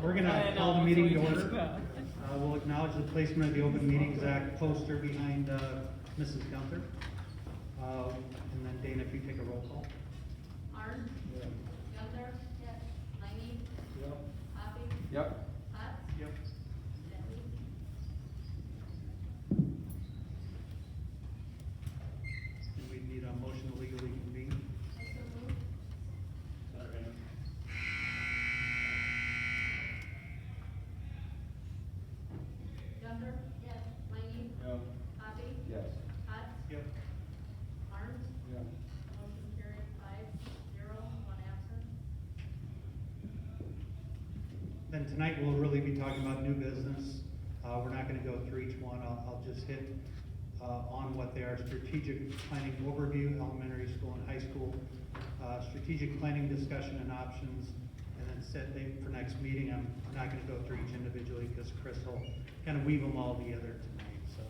We're going to call the meeting to order. We'll acknowledge the placement of the Open Meetings Act poster behind Mrs. Gunther. And then Dana, if you take a roll call. Arndt? Yeah. Gunther? Yes. Laney? Yep. Hoppy? Yep. Hutz? Yep. Bentley? And we need a motion to legally convene. I so moved. Gunther? Yes. Laney? Yep. Hoppy? Yes. Hutz? Yep. Arndt? Yep. Motion carried 5-0, 1 absent. Then tonight we'll really be talking about new business. We're not going to go through each one. I'll just hit on what they are. Strategic planning overview, elementary school and high school. Strategic planning discussion and options, and then set date for next meeting. I'm not going to go through each individually because Chris will kind of weave them all together tonight. So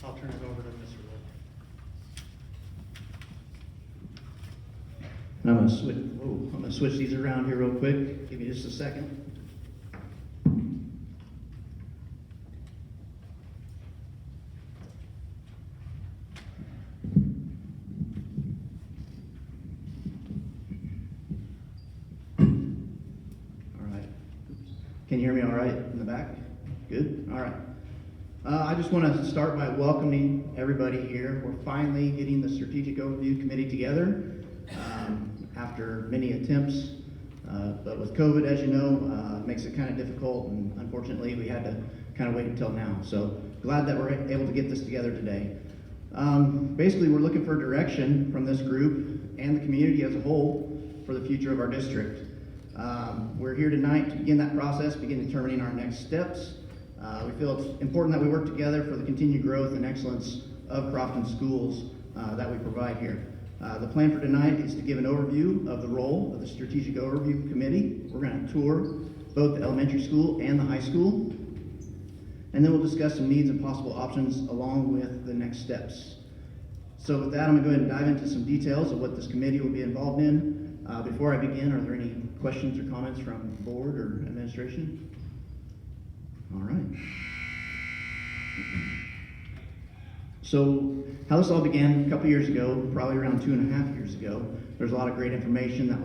I'll turn it over to Mr. Wood. I'm gonna switch these around here real quick. Give me just a second. All right. Can you hear me all right in the back? Good? All right. I just want to start by welcoming everybody here. We're finally getting the Strategic Overview Committee together after many attempts. But with COVID, as you know, it makes it kind of difficult, and unfortunately we had to kind of wait until now. So glad that we're able to get this together today. Basically, we're looking for direction from this group and the community as a whole for the future of our district. We're here tonight to begin that process, begin determining our next steps. We feel it's important that we work together for the continued growth and excellence of Crofton schools that we provide here. The plan for tonight is to give an overview of the role of the Strategic Overview Committee. We're going to tour both the elementary school and the high school. And then we'll discuss some needs and possible options along with the next steps. So with that, I'm going to go ahead and dive into some details of what this committee will be involved in. Before I begin, are there any questions or comments from the board or administration? All right. So how this all began a couple years ago, probably around 2.5 years ago, there's a lot of great information that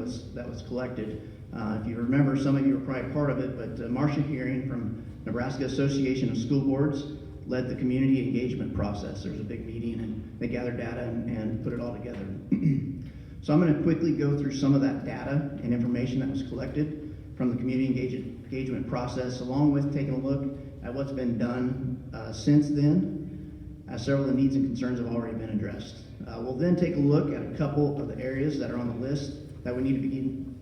was collected. If you remember, some of you were probably part of it, but Marcia Hearing from Nebraska Association of School Boards led the community engagement process. There was a big meeting and they gathered data and put it all together. So I'm going to quickly go through some of that data and information that was collected from the community engagement process, along with taking a look at what's been done since then, as several of the needs and concerns have already been addressed. We'll then take a look at a couple of the areas that are on the list that we need to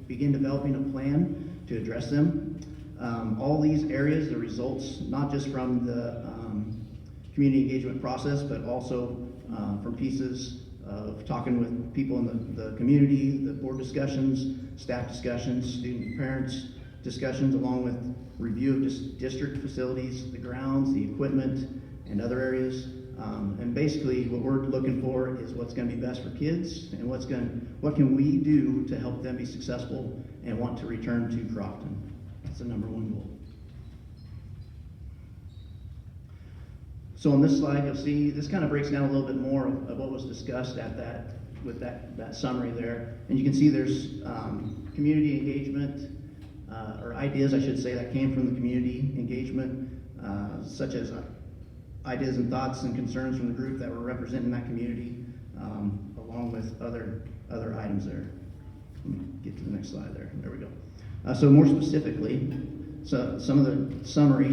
begin developing a plan to address them. All these areas, the results, not just from the community engagement process, but also from pieces of talking with people in the community, the board discussions, staff discussions, student and parents discussions, along with review of district facilities, the grounds, the equipment, and other areas. And basically what we're looking for is what's going to be best for kids and what can we do to help them be successful and want to return to Crofton. That's the number one goal. So on this slide, you'll see this kind of breaks down a little bit more of what was discussed with that summary there. And you can see there's community engagement, or ideas, I should say, that came from the community engagement, such as ideas and thoughts and concerns from the group that were representing that community, along with other items there. Let me get to the next slide there. There we go. So more specifically, so some of the summary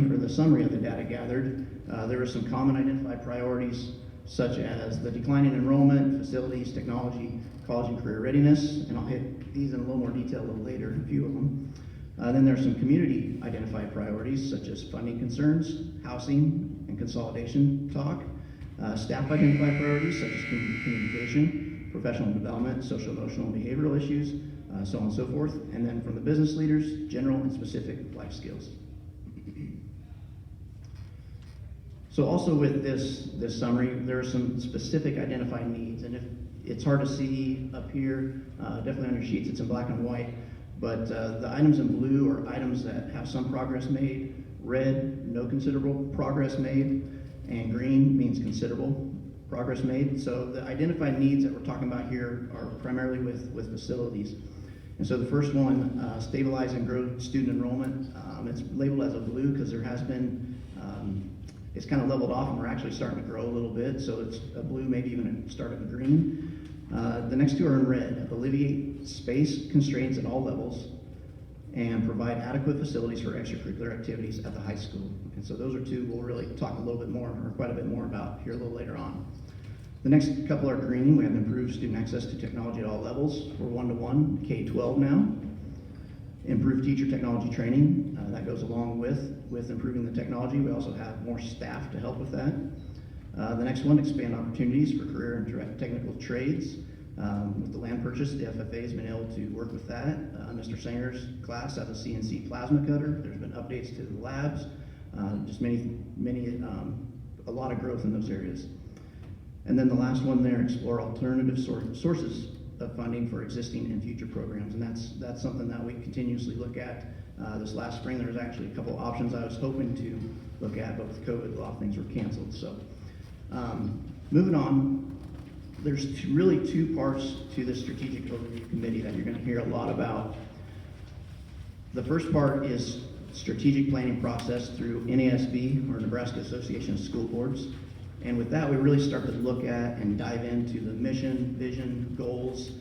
of the data gathered, there were some common identified priorities, such as the decline in enrollment, facilities, technology, college and career readiness, and I'll hit these in a little more detail a little later, a few of them. Then there's some community identified priorities, such as funding concerns, housing and consolidation talk, staff identified priorities, such as communication, professional development, social, emotional, and behavioral issues, so on and so forth. And then from the business leaders, general and specific life skills. So also with this summary, there are some specific identified needs, and if it's hard to see up here, definitely on your sheets, it's in black and white, But the items in blue are items that have some progress made, red, no considerable progress made, and green means considerable progress made. So the identified needs that we're talking about here are primarily with facilities. And so the first one, stabilize and grow student enrollment. It's labeled as a blue because there has been, it's kind of leveled off and we're actually starting to grow a little bit. So it's a blue, maybe even a start of a green. The next two are in red. Alleviate space constraints at all levels and provide adequate facilities for extracurricular activities at the high school. And so those are two we'll really talk a little bit more, or quite a bit more about here a little later on. The next couple are green. We have improved student access to technology at all levels. We're 1-to-1, K-12 now. Improved teacher technology training. That goes along with improving the technology. We also have more staff to help with that. The next one, expand opportunities for career and technical trades. With the land purchase, the FFA has been able to work with that. Mr. Sanger's class has a CNC plasma cutter. There's been updates to the labs. Just a lot of growth in those areas. And then the last one there, explore alternative sources of funding for existing and future programs. And that's something that we continuously look at. This last spring, there was actually a couple options I was hoping to look at, but with COVID, a lot of things were canceled. So moving on, there's really two parts to the Strategic Overview Committee that you're going to hear a lot about. The first part is strategic planning process through NASB, or Nebraska Association of School Boards. And with that, we really start to look at and dive into the mission, vision, goals.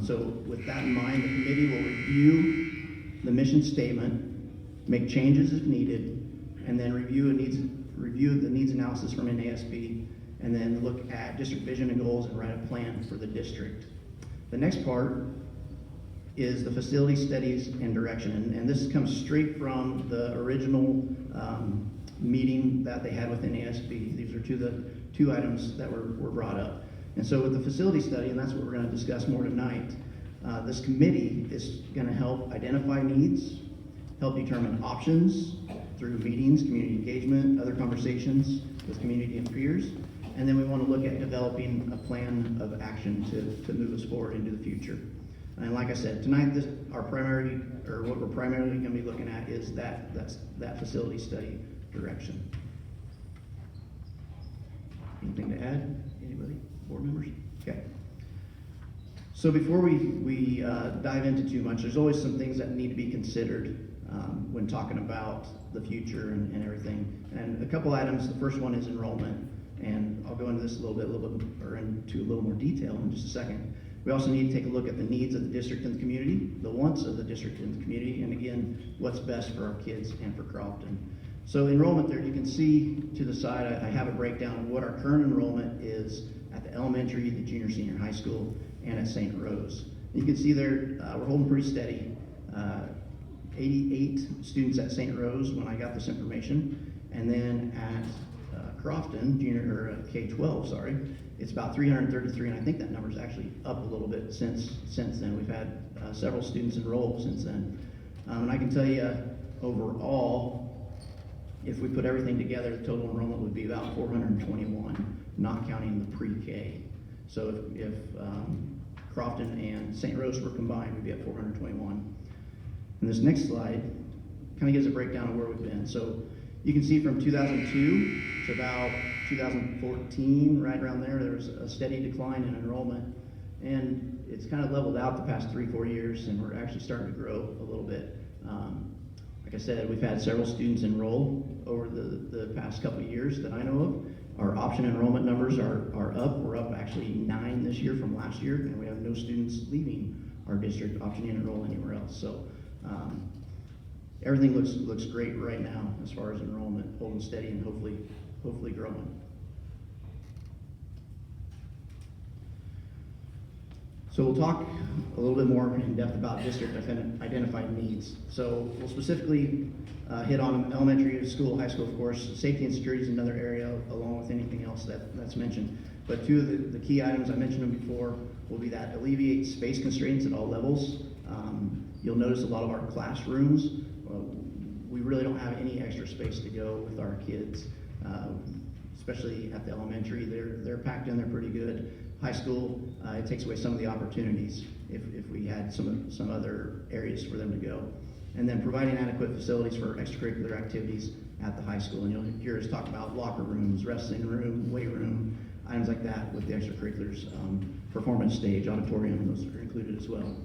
So with that in mind, the committee will review the mission statement, make changes if needed, and then review the needs analysis from NASB, and then look at district vision and goals and write a plan for the district. The next part is the facility studies and direction, and this comes straight from the original meeting that they had with NASB. These are two items that were brought up. And so with the facility study, and that's what we're going to discuss more tonight, this committee is going to help identify needs, help determine options through meetings, community engagement, other conversations with community and peers, and then we want to look at developing a plan of action to move us forward into the future. And like I said, tonight what we're primarily going to be looking at is that facility study direction. Anything to add? Anybody? Board members? Okay. So before we dive into too much, there's always some things that need to be considered when talking about the future and everything. And a couple items. The first one is enrollment, and I'll go into this into a little more detail in just a second. We also need to take a look at the needs of the district and the community, the wants of the district and the community, and again, what's best for our kids and for Crofton. So enrollment there, you can see to the side, I have a breakdown of what our current enrollment is at the elementary, the junior, senior high school, and at St. Rose. And you can see there, we're holding pretty steady. 88 students at St. Rose when I got this information. And then at Crofton, K-12, sorry, it's about 333, and I think that number's actually up a little bit since then. We've had several students enroll since then. And I can tell you, overall, if we put everything together, the total enrollment would be about 421, not counting the pre-K. So if Crofton and St. Rose were combined, we'd be at 421. And this next slide kind of gives a breakdown of where we've been. So you can see from 2002 to about 2014, right around there was a steady decline in enrollment. And it's kind of leveled out the past 3-4 years, and we're actually starting to grow a little bit. Like I said, we've had several students enroll over the past couple of years that I know of. Our option enrollment numbers are up. We're up actually 9 this year from last year, and we have no students leaving our district opting to enroll anywhere else. So everything looks great right now as far as enrollment, holding steady and hopefully growing. So we'll talk a little bit more in depth about district identified needs. So we'll specifically hit on elementary school, high school, of course. Safety and security is another area, along with anything else that's mentioned. But two of the key items, I mentioned them before, will be that alleviate space constraints at all levels. You'll notice a lot of our classrooms, we really don't have any extra space to go with our kids, especially at the elementary. They're packed in there pretty good. High school, it takes away some of the opportunities. if we had some other areas for them to go. And then providing adequate facilities for extracurricular activities at the high school. And you'll hear us talk about locker rooms, wrestling room, weight room, items like that with the extracurriculars. Performance stage, auditorium, those are included as well.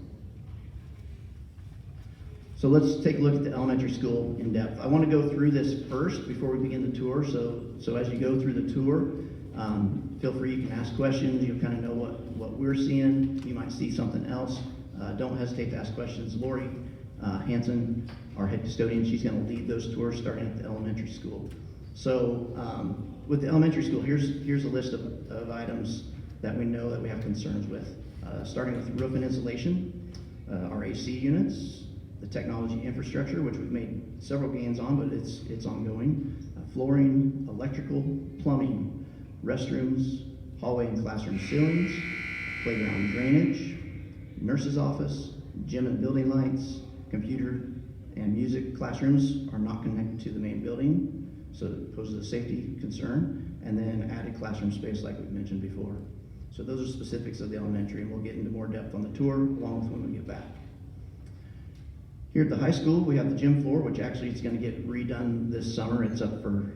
So let's take a look at the elementary school in depth. I want to go through this first before we begin the tour. So as you go through the tour, feel free, you can ask questions. You'll kind of know what we're seeing. You might see something else. Don't hesitate to ask questions. Lori Hanson, our head custodian, she's going to lead those tours starting at the elementary school. So with the elementary school, here's a list of items that we know that we have concerns with. Starting with roof and insulation, our AC units, the technology infrastructure, which we've made several gains on, but it's ongoing. Flooring, electrical, plumbing, restrooms, hallway and classroom ceilings, playground drainage, nurse's office, gym and building lights, computer and music classrooms are not connected to the main building, so it poses a safety concern, and then added classroom space like we've mentioned before. So those are specifics of the elementary, and we'll get into more depth on the tour along with when we get back. Here at the high school, we have the gym floor, which actually is going to get redone this summer. It's up for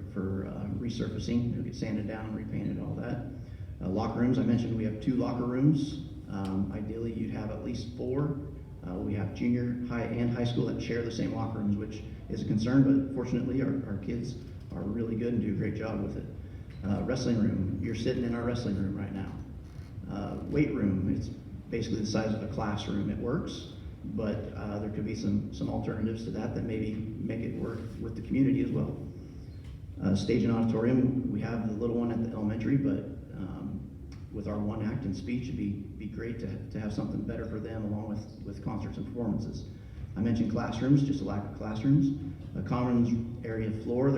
resurfacing. It'll get sanded down, repainted, all that. Locker rooms, I mentioned we have 2 locker rooms. Ideally, you'd have at least 4. We have junior high and high school that share the same locker rooms, which is a concern, but fortunately our kids are really good and do a great job with it. Wrestling room, you're sitting in our wrestling room right now. Weight room, it's basically the size of a classroom. It works, but there could be some alternatives to that maybe make it work with the community as well. Stage and auditorium, we have the little one at the elementary, but with our one act and speech, it'd be great to have something better for them along with concerts and performances. I mentioned classrooms, just a lack of classrooms. A commons area floor,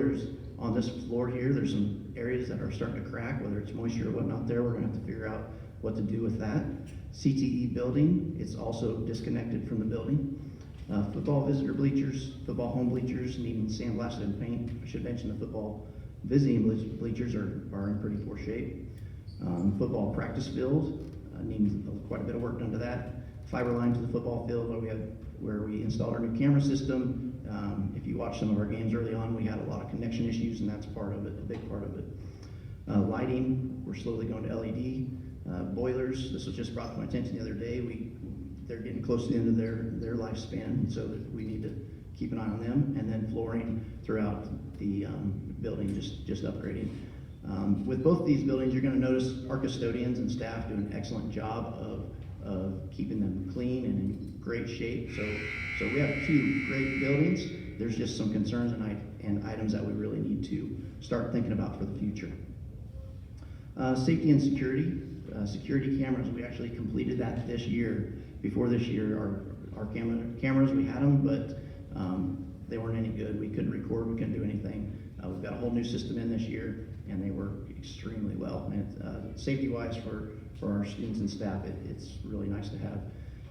on this floor here, there's some areas that are starting to crack, whether it's moisture or whatnot there. We're gonna have to figure out what to do with that. CTE building, it's also disconnected from the building. Football visitor bleachers, football home bleachers needing sandblasted and paint. I should mention the football visiting bleachers are in pretty poor shape. Football practice field needs quite a bit of work done to that. Fiber line to the football field where we installed our new camera system. If you watch some of our games early on, we had a lot of connection issues, and that's part of it, a big part of it. Lighting, we're slowly going to LED. Boilers, this was just brought to my attention the other day. They're getting close to the end of their lifespan, so that we need to keep an eye on them. And then flooring throughout the building, just upgrading. With both these buildings, you're going to notice our custodians and staff do an excellent job of keeping them clean and in great shape. So we have 2 great buildings. There's just some concerns and items that we really need to start thinking about for the future. Safety and security. Security cameras, we actually completed that this year. Before this year, our cameras, we had them, but they weren't any good. We couldn't record, we couldn't do anything. We've got a whole new system in this year, and they work extremely well. And safety-wise for our students and staff, it's really nice to have.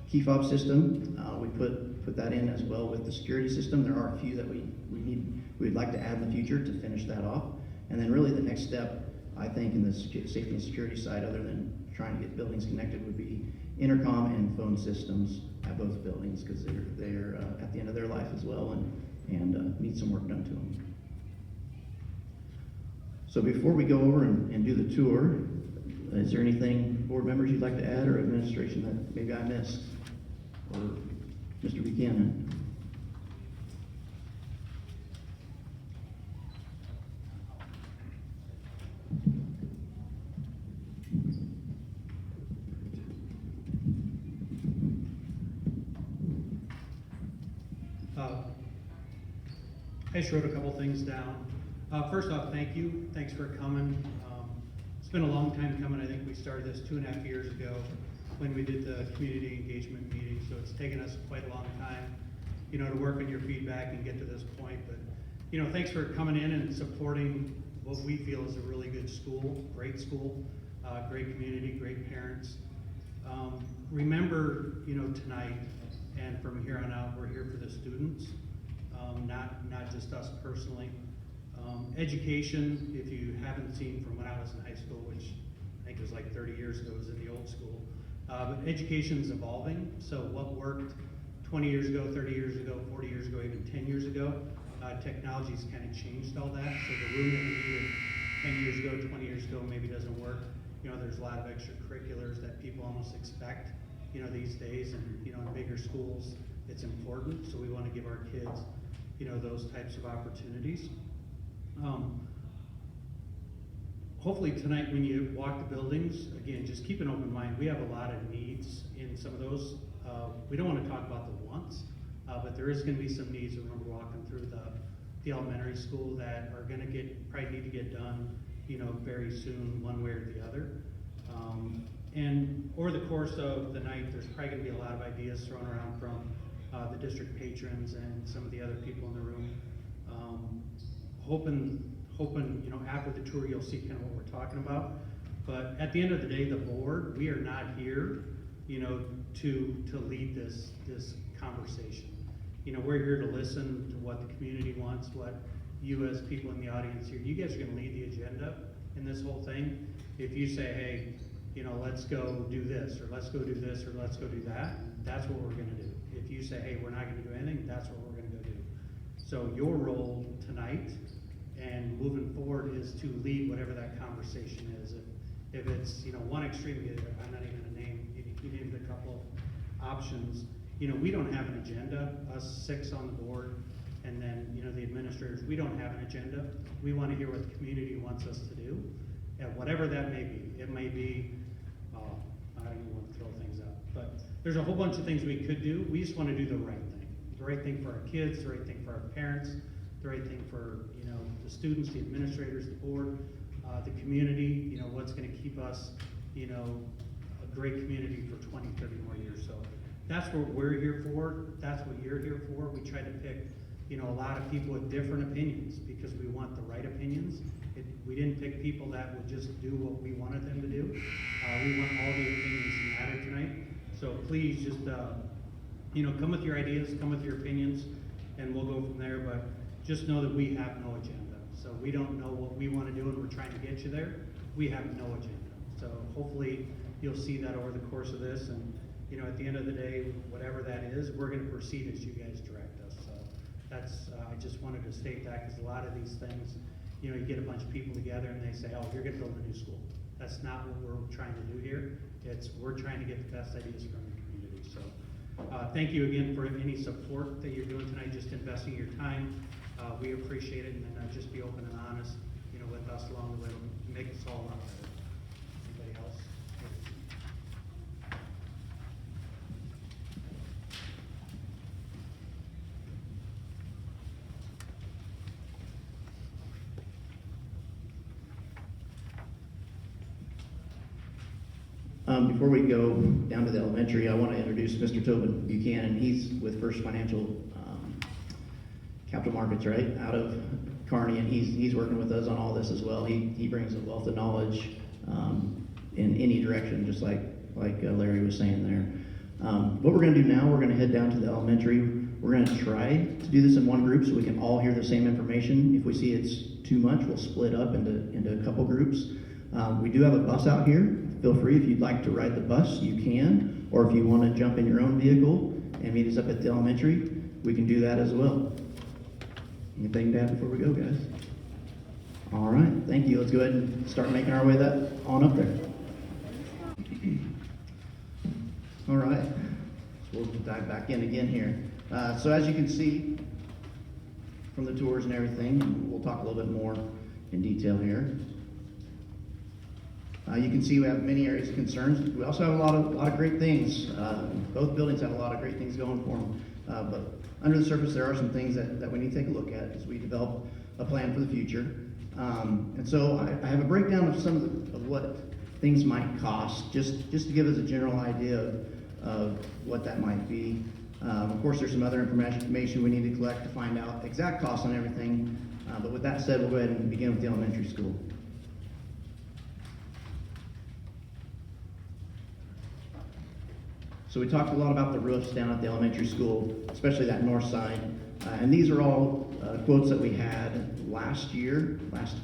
Key fob system, we put that in as well with the security system. There are a few that we'd like to add in the future to finish that off. And then really the next step, I think, in the safety and security side, other than trying to get buildings connected, would be intercom and phone systems at both buildings, because they're at the end of their life as well and need some work done to them. So before we go over and do the tour, is there anything, board members, you'd like to add, or administration that maybe I missed? Or Mr. Buchanan? I just wrote a couple things down. First off, thank you. Thanks for coming. It's been a long time coming. I think we started this 2.5 years ago when we did the community engagement meeting, so it's taken us quite a long time, to work on your feedback and get to this point. But, thanks for coming in and supporting what we feel is a really good school, great community, great parents. Remember, tonight and from here on out, we're here for the students, not just us personally. Education, if you haven't seen from when I was in high school, which I think was like 30 years ago, was in the old school. But education's evolving, so what worked 20 years ago, 30 years ago, 40 years ago, even 10 years ago, technology's kind of changed all that. So the room that we needed 10 years ago, 20 years ago, maybe doesn't work. You know, there's a lot of extracurriculars that people almost expect, you know, these days, and, you know, in bigger schools, it's important, so we want to give our kids, you know, those types of opportunities. Hopefully tonight when you walk the buildings, again, just keep an open mind. We have a lot of needs in some of those. We don't want to talk about the wants, but there is going to be some needs when we're walking through the elementary school that are going to probably need to get done, you know, very soon, one way or the other. And over the course of the night, there's probably going to be a lot of ideas thrown around from the district patrons and some of the other people in the room. Hoping, you know, after the tour, you'll see kind of what we're talking about. But at the end of the day, the board, we are not here, you know, to lead this conversation. You know, we're here to listen to what the community wants, what you as people in the audience here, you guys are gonna lead the agenda in this whole thing. If you say, hey, you know, let's go do this, or let's go do this, or let's go do that, that's what we're gonna do. If you say, hey, we're not gonna do anything, that's what we're gonna go do. So your role tonight and moving forward is to lead whatever that conversation is. If it's, you know, one extreme, I'm not even gonna name, you named a couple options. You know, we don't have an agenda, us 6 on the board, and then, you know, the administrators, we don't have an agenda. We want to hear what the community wants us to do, and whatever that may be. It may be, I don't even want to throw things out, but there's a whole bunch of things we could do. We just want to do the right thing. The right thing for our kids, the right thing for our parents, the right thing for, you know, the students, the administrators, the board, the community, you know, what's going to keep us, you know, a great community for 20, 30 more years. So that's what we're here for. That's what you're here for. We try to pick, you know, a lot of people with different opinions because we want the right opinions. We didn't pick people that would just do what we wanted them to do. We want all the opinions that matter tonight. So please just, you know, come with your ideas, come with your opinions, and we'll go from there. But just know that we have no agenda. So we don't know what we want to do, and we're trying to get you there. We have no agenda. So hopefully you'll see that over the course of this. And, you know, at the end of the day, whatever that is, we're going to proceed as you guys direct us. So that's, I just wanted to state that because a lot of these things, you know, you get a bunch of people together and they say, oh, you're going to build a new school. That's not what we're trying to do here. We're trying to get the best ideas from the community. So thank you again for any support that you're doing tonight, just investing your time. We appreciate it, and then just be open and honest, you know, with us along the way to make us all a lot better. Anybody else? Before we go down to the elementary, I want to introduce Mr. Tobin Buchanan. He's with First Financial Capital Markets, right, out of Kearney, and he's working with us on all this as well. He brings a wealth of knowledge in any direction, just like Larry was saying there. What we're going to do now, we're going to head down to the elementary. We're going to try to do this in one group so we can all hear the same information. If we see it's too much, we'll split up into a couple groups. We do have a bus out here. Feel free, if you'd like to ride the bus, you can. Or if you want to jump in your own vehicle and meet us up at the elementary, we can do that as well. Anything to add before we go, guys? All right, thank you. Let's go ahead and start making our way on up there. All right, so we'll dive back in again here. So as you can see from the tours and everything, we'll talk a little bit more in detail here. You can see we have many areas of concerns. We also have a lot of great things. Both buildings have a lot of great things going for them. But under the surface, there are some things that we need to take a look at as we develop a plan for the future. And so I have a breakdown of some of what things might cost, just to give us a general idea of what that might be. Of course, there's some other information we need to collect to find out exact costs on everything. But with that said, we'll go ahead and begin with the elementary school. So we talked a lot about the roofs down at the elementary school, especially that north side. And these are all quotes that we had last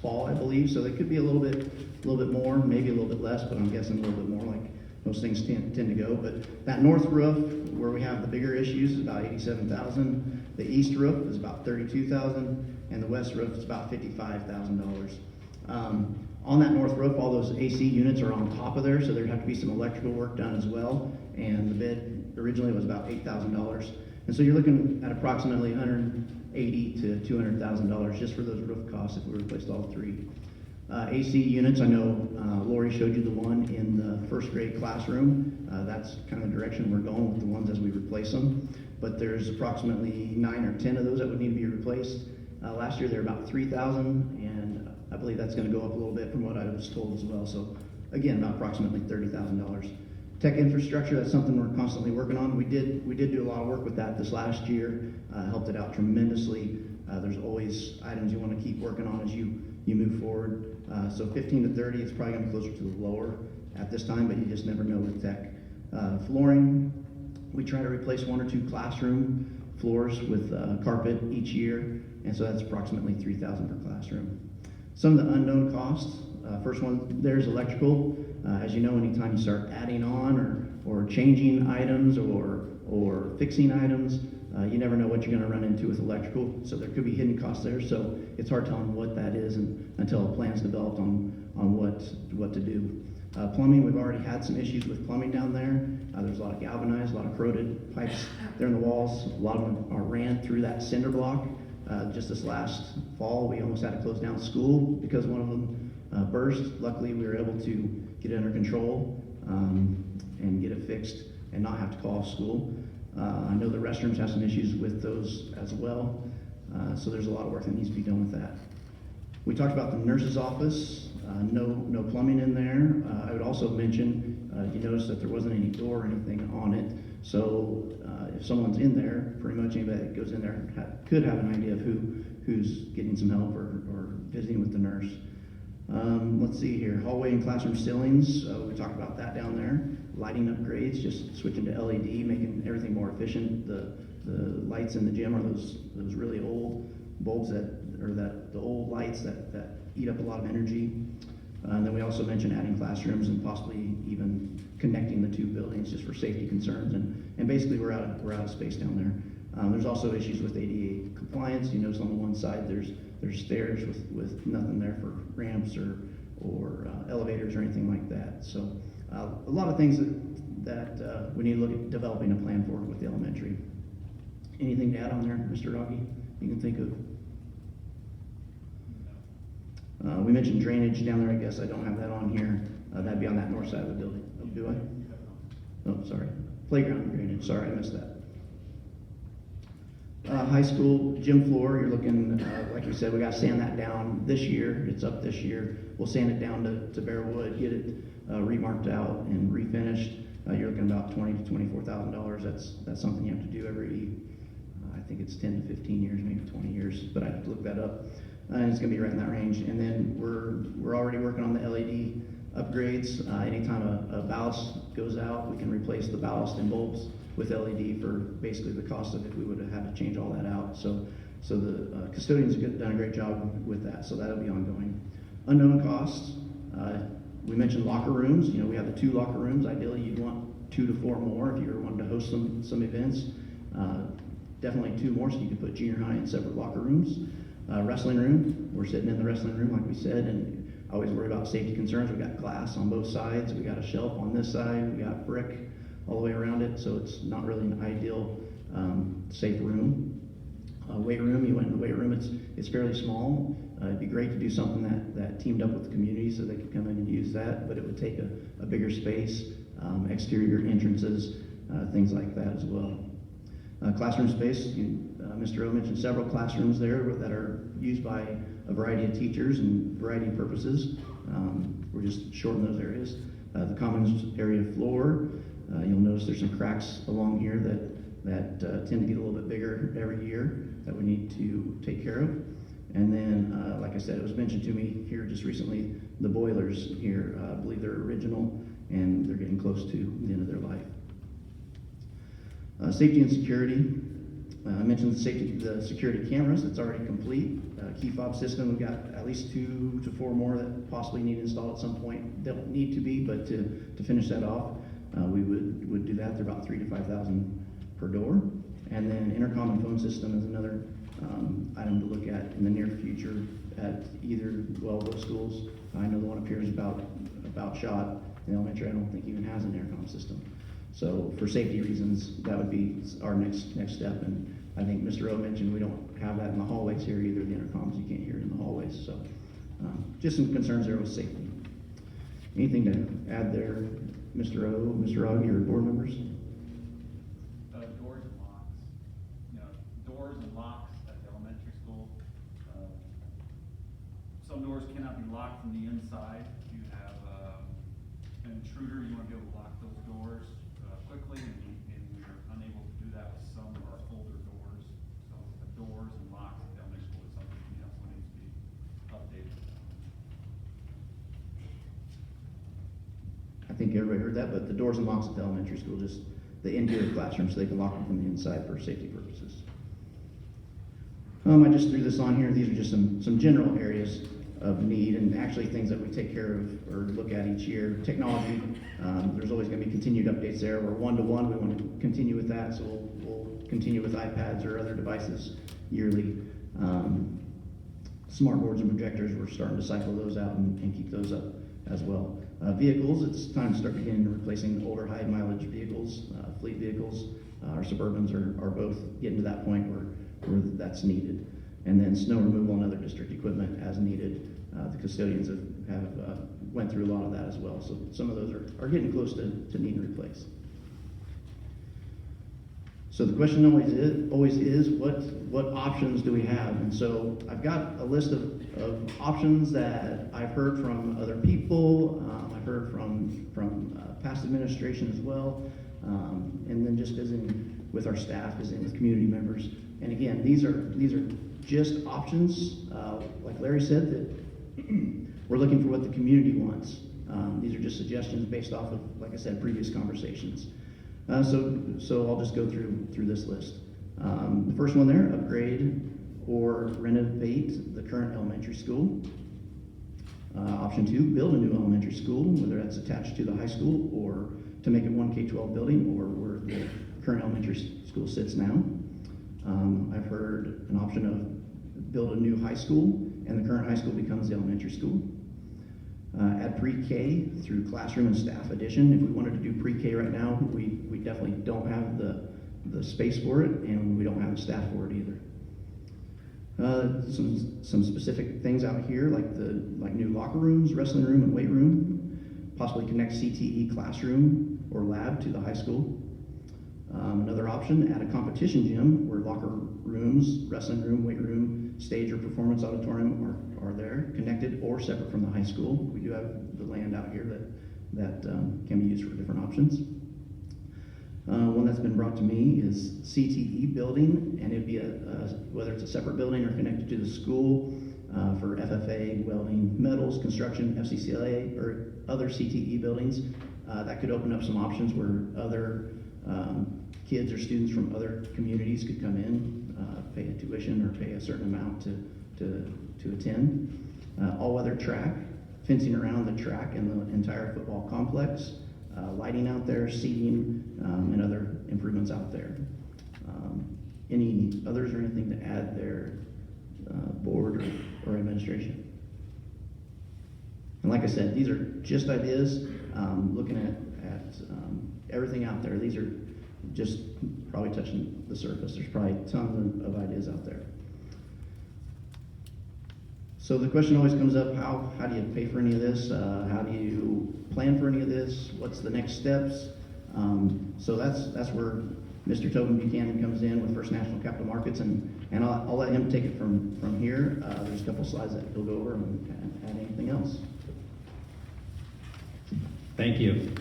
fall, I believe. So they could be a little bit more, maybe a little bit less, but I'm guessing a little bit more, like most things tend to go. But that north roof, where we have the bigger issues, is about $87,000. The east roof is about $32,000, and the west roof is about $55,000. On that north roof, all those AC units are on top of there, so there'd have to be some electrical work done as well. And the bid originally was about $8,000. And so you're looking at approximately $180,000 to $200,000 just for those roof costs if we replaced all three. AC units, I know Lori showed you the one in the first grade classroom. That's kind of the direction we're going with the ones as we replace them. But there's approximately 9 or 10 of those that would need to be replaced. Last year they were about 3,000, and I believe that's going to go up a little bit from what I was told as well. So again, about approximately $30,000. Tech infrastructure, that's something we're constantly working on. We did do a lot of work with that this last year. Helped it out tremendously. There's always items you want to keep working on as you move forward. So 15 to 30, it's probably going to be closer to the lower at this time, but you just never know with tech. Flooring, we try to replace 1 or 2 classroom floors with carpet each year, and so that's approximately $3,000 per classroom. Some of the unknown costs, first one, there's electrical. As you know, anytime you start adding on or changing items or fixing items, you never know what you're going to run into with electrical, so there could be hidden costs there. So it's hard telling what that is until a plan's developed on what to do. Plumbing, we've already had some issues with plumbing down there. There's a lot of galvanized, a lot of corroded pipes there in the walls. A lot of them are ran through that cinder block. Just this last fall, we almost had to close down school because one of them burst. Luckily, we were able to get it under control and get it fixed and not have to call off school. I know the restrooms have some issues with those as well, so there's a lot of work that needs to be done with that. We talked about the nurse's office, no plumbing in there. I would also mention, you notice that there wasn't any door or anything on it, so if someone's in there, pretty much anybody that goes in there could have an idea of who's getting some help or visiting with the nurse. Let's see here, hallway and classroom ceilings, we talked about that down there. Lighting upgrades, just switching to LED, making everything more efficient. The lights in the gym are those really old bulbs the old lights that eat up a lot of energy. And then we also mentioned adding classrooms and possibly even connecting the 2 buildings just for safety concerns. And basically we're out of space down there. There's also issues with ADA compliance. You notice on the one side there's stairs with nothing there for ramps or elevators or anything like that. So a lot of things that we need to look at developing a plan for with the elementary. Anything to add on there, Mr. Doggy, you can think of? We mentioned drainage down there. I guess I don't have that on here. That'd be on that north side of the building. Oh, do I? Oh, sorry. Playground drainage. Sorry, I missed that. High school gym floor, you're looking, like we said, we got to sand that down this year. It's up this year. We'll sand it down to bare wood, get it remarked out and refinished. You're looking about $20,000 to $24,000. That's something you have to do every, I think it's 10 to 15 years, maybe 20 years, but I have to look that up. And it's going to be right in that range. And then we're already working on the LED upgrades. Anytime a ballast goes out, we can replace the ballast and bulbs with LED for basically the cost of if we would have had to change all that out. So the custodians have done a great job with that, so that'll be ongoing. Unknown costs, we mentioned locker rooms. You know, we have the 2 locker rooms. Ideally, you'd want 2 to 4 more if you were wanting to host some events. Definitely 2 more so you could put junior high in separate locker rooms. Wrestling room, we're sitting in the wrestling room like we said, and I always worry about safety concerns. We got glass on both sides, we got a shelf on this side, we got brick all the way around it, so it's not really an ideal safe room. Weight room, you went in the weight room, it's fairly small. It'd be great to do something that teamed up with the community so they could come in and use that, but it would take a bigger space, exterior entrances, things like that as well. Classroom space, Mr. O mentioned several classrooms there that are used by a variety of teachers and variety of purposes. We're just short in those areas. The commons area floor, you'll notice there's some cracks along here that tend to get a little bit bigger every year that we need to take care of. And then, like I said, it was mentioned to me here just recently, the boilers here, I believe they're original and they're getting close to the end of their life. Safety and security. I mentioned the security cameras. It's already complete. Key fob system, we've got at least 2 to 4 more that possibly need installed at some point. They don't need to be, but to finish that off. we would do that. They're about $3,000 to $5,000 per door. And then intercom and phone system is another item to look at in the near future at either, well, those schools. I know the one up here is about shot. The elementary, I don't think even has an intercom system. So for safety reasons, that would be our next step. And I think Mr. O mentioned we don't have that in the hallways here either, the intercoms, you can't hear it in the hallways. So just some concerns there with safety. Anything to add there, Mr. O, Mr. Augie, or board members? Doors and locks. You know, doors and locks at the elementary school. Some doors cannot be locked from the inside. If you have an intruder, you want to be able to lock those doors quickly, and we're unable to do that with some of our older doors. So the doors and locks at the elementary school is something else that needs to be updated. I think everybody heard that, but the doors and locks at the elementary school, just the interior classroom, so they can lock them from the inside for safety purposes. I just threw this on here. These are just some general areas of need, and actually things that we take care of or look at each year. Technology, there's always going to be continued updates there. We're one-to-one. We want to continue with that, so we'll continue with iPads or other devices yearly. Smart boards and projectors, we're starting to cycle those out and keep those up as well. Vehicles, it's time to start beginning replacing older high mileage vehicles, fleet vehicles. Our Suburbans are both getting to that point where that's needed. And then snow removal and other district equipment as needed. The custodians have went through a lot of that as well. So some of those are getting close to needing replaced. So the question always is what options do we have? And so I've got a list of options that I've heard from other people, I've heard from past administration as well, and then just visiting with our staff, visiting with community members. And again, these are just options, like Larry said, that we're looking for what the community wants. These are just suggestions based off of, like I said, previous conversations. So I'll just go through this list. The first one there, upgrade or renovate the current elementary school. Option 2, build a new elementary school, whether that's attached to the high school or to make it one K-12 building or where the current elementary school sits now. I've heard an option of build a new high school and the current high school becomes the elementary school. Add pre-K through classroom and staff addition. If we wanted to do pre-K right now, we definitely don't have the space for it, and we don't have the staff for it either. Some specific things out here, like new locker rooms, wrestling room, and weight room. Possibly connect CTE classroom or lab to the high school. Another option, add a competition gym where locker rooms, wrestling room, weight room, stage or performance auditorium are there, connected or separate from the high school. We do have the land out here that can be used for different options. One that's been brought to me is CTE building, and it'd be whether it's a separate building or connected to the school for FFA, welding, metals, construction, FCCLA, or other CTE buildings. That could open up some options where other kids or students from other communities could come in, pay a tuition or pay a certain amount to attend. All-weather track, fencing around the track and the entire football complex, lighting out there, seating, and other improvements out there. Any others or anything to add there, board or administration? And like I said, these are just ideas, looking at everything out there. These are just probably touching the surface. There's probably tons of ideas out there. So the question always comes up, how do you pay for any of this? How do you plan for any of this? What's the next steps? So that's where Mr. Tobin Buchanan comes in with First National Capital Markets, and I'll let him take it from here. There's a couple slides that he'll go over and add anything else. Thank you.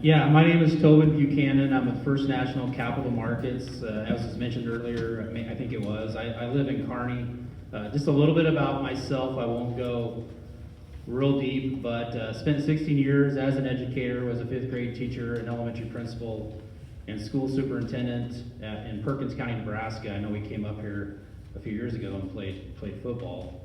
Yeah, my name is Tobin Buchanan. I'm with First National Capital Markets. As was mentioned earlier, I think it was, I live in Kearney. Just a little bit about myself. I won't go real deep, but spent 16 years as an educator, was a 5th grade teacher, an elementary principal, and school superintendent in Perkins County, Nebraska. I know we came up here a few years ago and played football,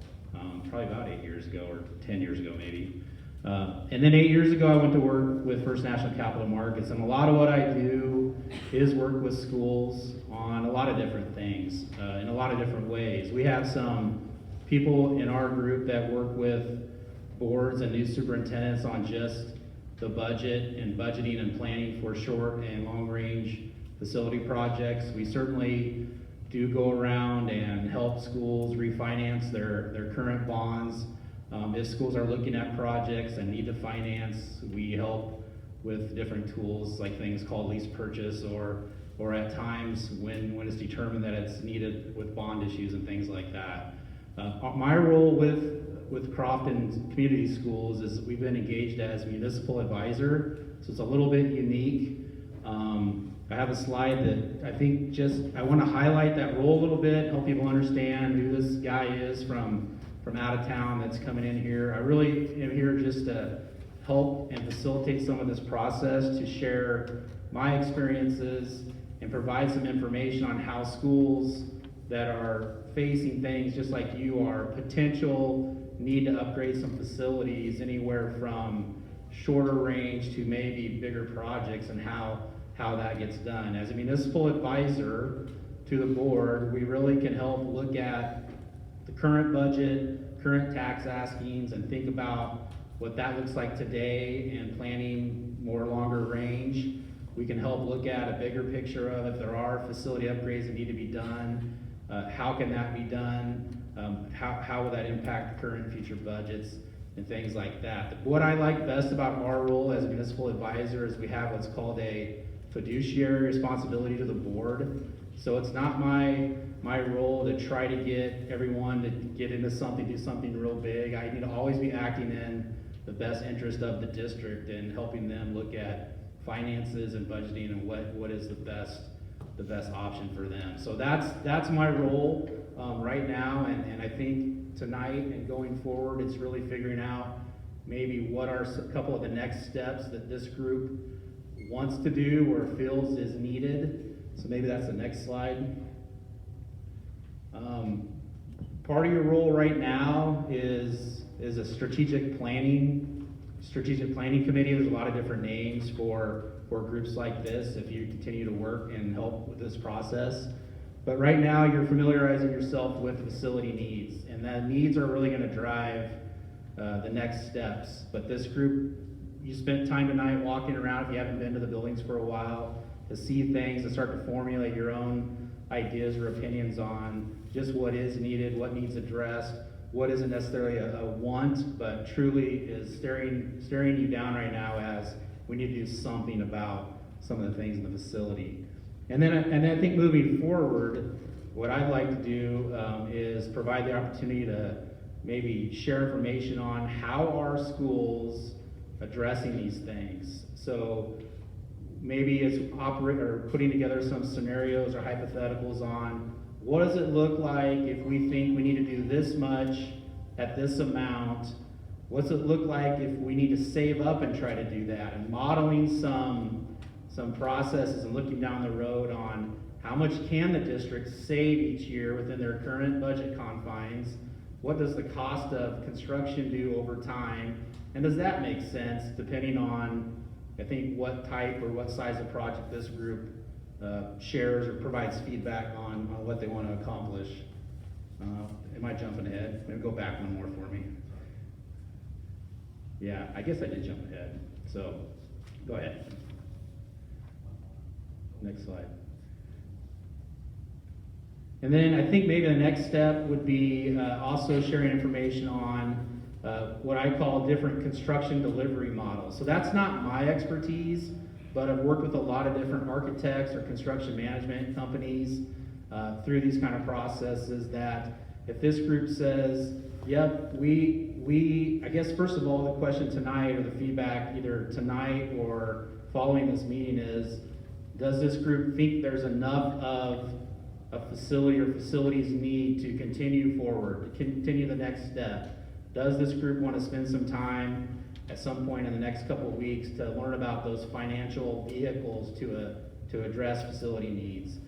probably about 8 years ago or 10 years ago maybe. And then 8 years ago, I went to work with First National Capital Markets, and a lot of what I do is work with schools on a lot of different things, in a lot of different ways. We have some people in our group that work with boards and new superintendents on just the budget and budgeting and planning for short and long-range facility projects. We certainly do go around and help schools refinance their current bonds. If schools are looking at projects and need to finance, we help with different tools like things called lease purchase, or at times when it's determined that it's needed with bond issues and things like that. My role with Crofton Community Schools is we've been engaged as Municipal Advisor, so it's a little bit unique. I have a slide that I think I want to highlight that role a little bit, help people understand who this guy is from out of town that's coming in here. I really am here just to help and facilitate some of this process, to share my experiences and provide some information on how schools that are facing things just like you are, potential need to upgrade some facilities, anywhere from shorter range to maybe bigger projects, and how that gets done. As a municipal advisor to the board, we really can help look at the current budget, current tax askings, and think about what that looks like today and planning more longer range. We can help look at a bigger picture of if there are facility upgrades that need to be done, how can that be done, how will that impact current and future budgets and things like that. What I like best about our role as a municipal advisor is we have what's called a fiduciary responsibility to the board. So it's not my role to try to get everyone to get into something, do something real big. I need to always be acting in the best interest of the district and helping them look at finances and budgeting and what is the best option for them. So that's my role right now, and I think tonight and going forward, it's really figuring out maybe what are a couple of the next steps that this group wants to do or feels is needed. So maybe that's the next slide. Part of your role right now is a strategic planning committee. There's a lot of different names for groups like this if you continue to work and help with this process. But right now you're familiarizing yourself with facility needs, and that needs are really going to drive the next steps. But this group, you spent time tonight walking around, if you haven't been to the buildings for a while, to see things, to start to formulate your own ideas or opinions on just what is needed, what needs addressed, what isn't necessarily a want, but truly is staring you down right now as we need to do something about some of the things in the facility. And then I think moving forward, what I'd like to do is provide the opportunity to maybe share information on how are schools addressing these things. So maybe it's putting together some scenarios or hypotheticals on what does it look like if we think we need to do this much at this amount. What's it look like if we need to save up and try to do that, and modeling some processes and looking down the road on how much can the district save each year within their current budget confines. What does the cost of construction do over time, and does that make sense depending on, I think, what type or what size of project this group shares or provides feedback on what they want to accomplish. Am I jumping ahead? Maybe go back one more for me. Yeah, I guess I did jump ahead. So go ahead. Next slide. And then I think maybe the next step would be also sharing information on what I call different construction delivery models. So that's not my expertise, but I've worked with a lot of different architects or construction management companies through these kind of processes that if this group says, yep, I guess first of all, the question tonight or the feedback either tonight or following this meeting is, does this group think there's enough of a facility or facilities need to continue forward, to continue the next step? Does this group want to spend some time at some point in the next couple of weeks to learn about those financial vehicles to address facility needs?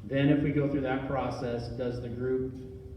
Then if we go through that process, does the group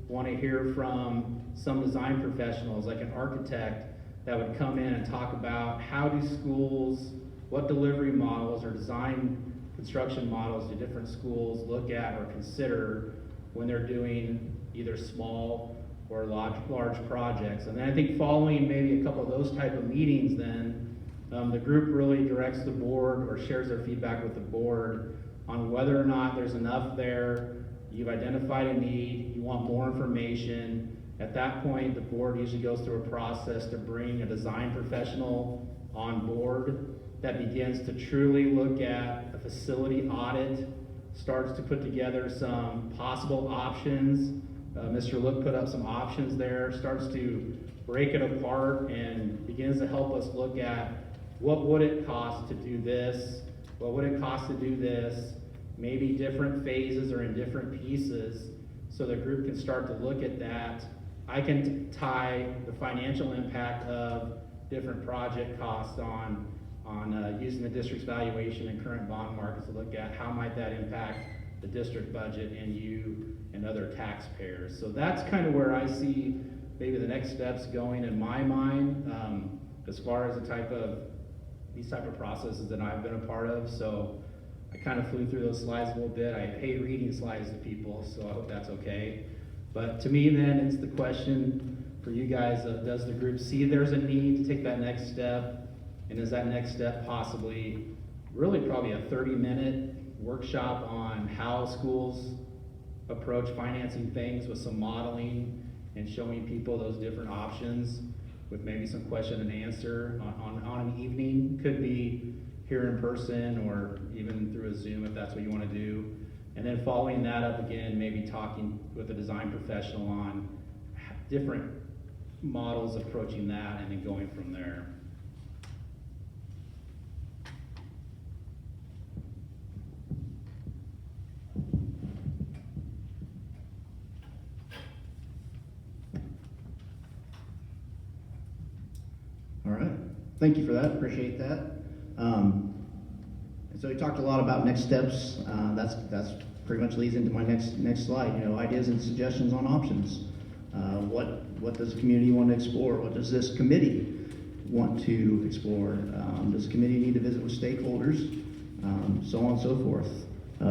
want to hear from some design professionals like an architect that would come in and talk about how do schools, what delivery models or design construction models do different schools look at or consider when they're doing either small or large projects. And then I think following maybe a couple of those type of meetings, then the group really directs the board or shares their feedback with the board on whether or not there's enough there. You've identified a need, you want more information. At that point, the board usually goes through a process to bring a design professional on board that begins to truly look at a facility audit, starts to put together some possible options. Mr. Look put up some options there, starts to break it apart and begins to help us look at what would it cost to do this, what would it cost to do this, maybe different phases or in different pieces, so the group can start to look at that. I can tie the financial impact of different project costs on using the district's valuation and current bond markets to look at how might that impact the district budget and you and other taxpayers. So that's kind of where I see maybe the next steps going in my mind, as far as these type of processes that I've been a part of. So I kind of flew through those slides a little bit. I hate reading slides to people, so I hope that's okay. But to me then, it's the question for you guys of, does the group see there's a need to take that next step? And is that next step possibly really probably a 30-minute workshop on how schools approach financing things with some modeling and showing people those different options with maybe some question and answer on an evening? Could be here in person or even through a Zoom if that's what you want to do. And then following that up again, maybe talking with a design professional on different models approaching that and then going from there. All right, thank you for that, appreciate that. And so we talked a lot about next steps. That's pretty much leads into my next slide. You know, ideas and suggestions on options. What does the community want to explore? What does this committee want to explore? Does the committee need to visit with stakeholders? So on and so forth.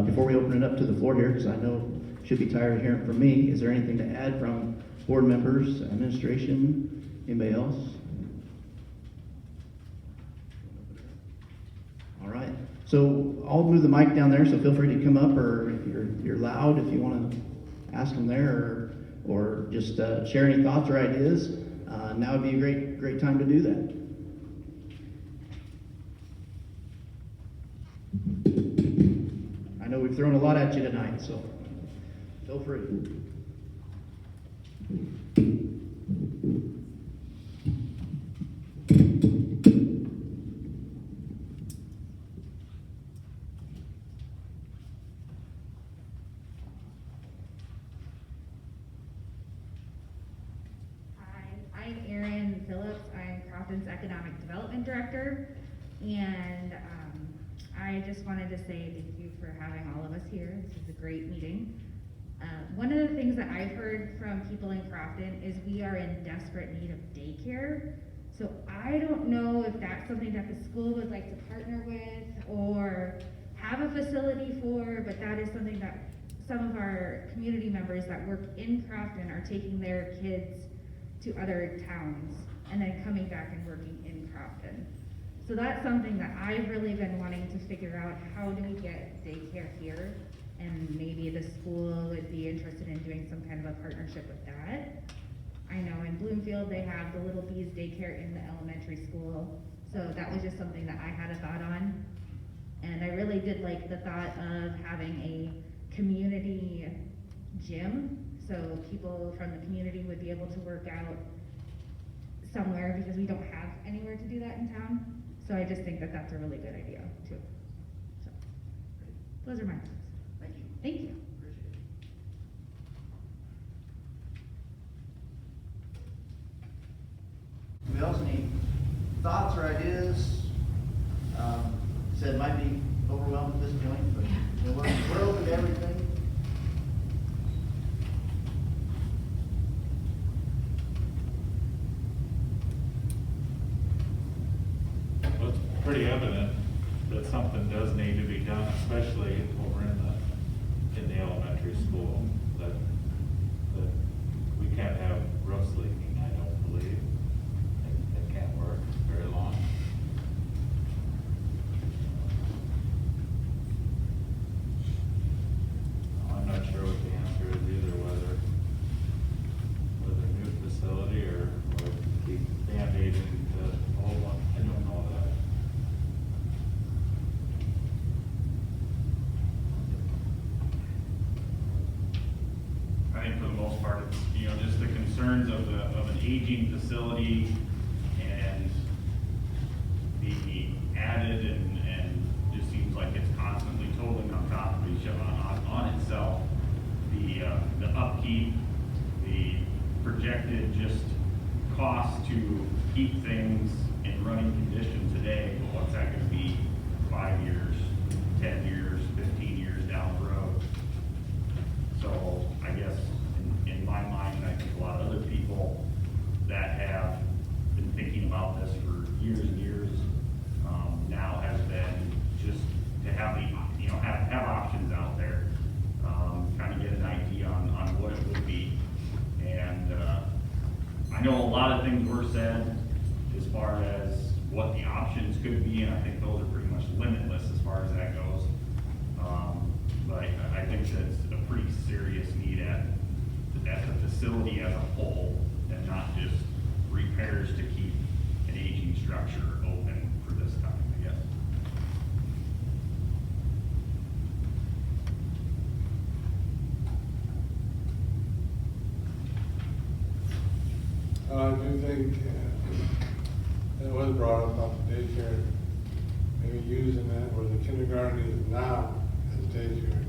Before we open it up to the floor here, because I know you should be tired of hearing from me, is there anything to add from board members, administration, anybody else? All right, so I'll move the mic down there, so feel free to come up, or if you're loud, if you want to ask them there, or just share any thoughts or ideas. Now would be a great time to do that. I know we've thrown a lot at you tonight, so feel free. Economic Development Director, and I just wanted to say thank you for having all of us here. This is a great meeting. One of the things that I've heard from people in Crofton is we are in desperate need of daycare. So I don't know if that's something that the school would like to partner with or have a facility for, but that is something that some of our community members that work in Crofton are taking their kids to other towns and then coming back and working in Crofton. So that's something that I've really been wanting to figure out. How do we get daycare here? And maybe the school would be interested in doing some kind of a partnership with that. I know in Bloomfield they have the Little Bees daycare in the elementary school. So that was just something that I had a thought on. And I really did like the thought of having a community gym. So people from the community would be able to work out somewhere, because we don't have anywhere to do that in town. So I just think that that's a really good idea too. So those are my thoughts. Thank you. Thank you. Appreciate it. Anybody else, any thoughts or ideas? Said might be overwhelmed at this point, but you know, we're open to everything. pretty evident that something does need to be done, especially over in the elementary school, that we can't have roofs leaking, I don't believe. It can't work very long. I'm not sure what the answer is either, whether new facility or keep band-aiding the old one, I don't know that. I think for the most part, it's, just the concerns of an aging facility and the added and just seems like it's constantly totaling on top of each other, on itself. The upkeep, the projected just cost to keep things in running condition today, but what's that gonna be 5 years, 10 years, 15 years down the road? So I guess in my mind, and I think a lot of other people that have been thinking about this for years and years, now has been just to have have options out there, kind of get an idea on what it would be. And I know a lot of things were said as far as what the options could be, and I think those are pretty much limitless as far as that goes. But I think that's a pretty serious need at the facility as a whole, and not just repairs to keep an aging structure open for this time, I guess. I do think it was brought up about the daycare, maybe using that where the kindergarten is now as daycare.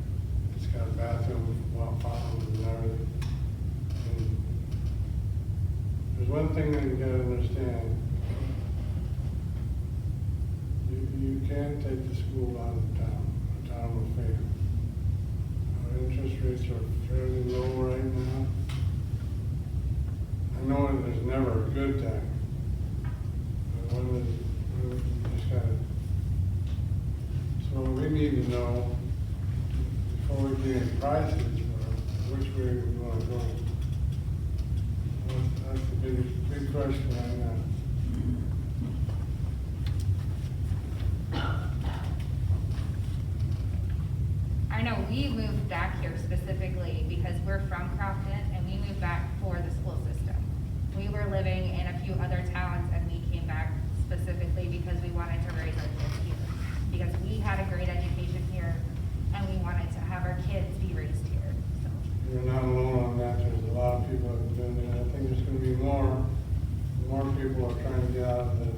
It's got a bathroom, fountains and everything. And there's one thing that you gotta understand. You can't take the school out of the town. The town will fail. Our interest rates are fairly low right now. I know that there's never a good time, but when you just gotta, so we need to know before we get any prices for which way we wanna go. That's the big question right now. I know we moved back here specifically because we're from Crofton and we moved back for the school system. We were living in a few other towns and we came back specifically because we wanted to raise our kids here. Because we had a great education here and we wanted to have our kids be raised here, so. You're not alone on that, there's a lot of people that have been there, I think there's gonna be more people are trying to get out of the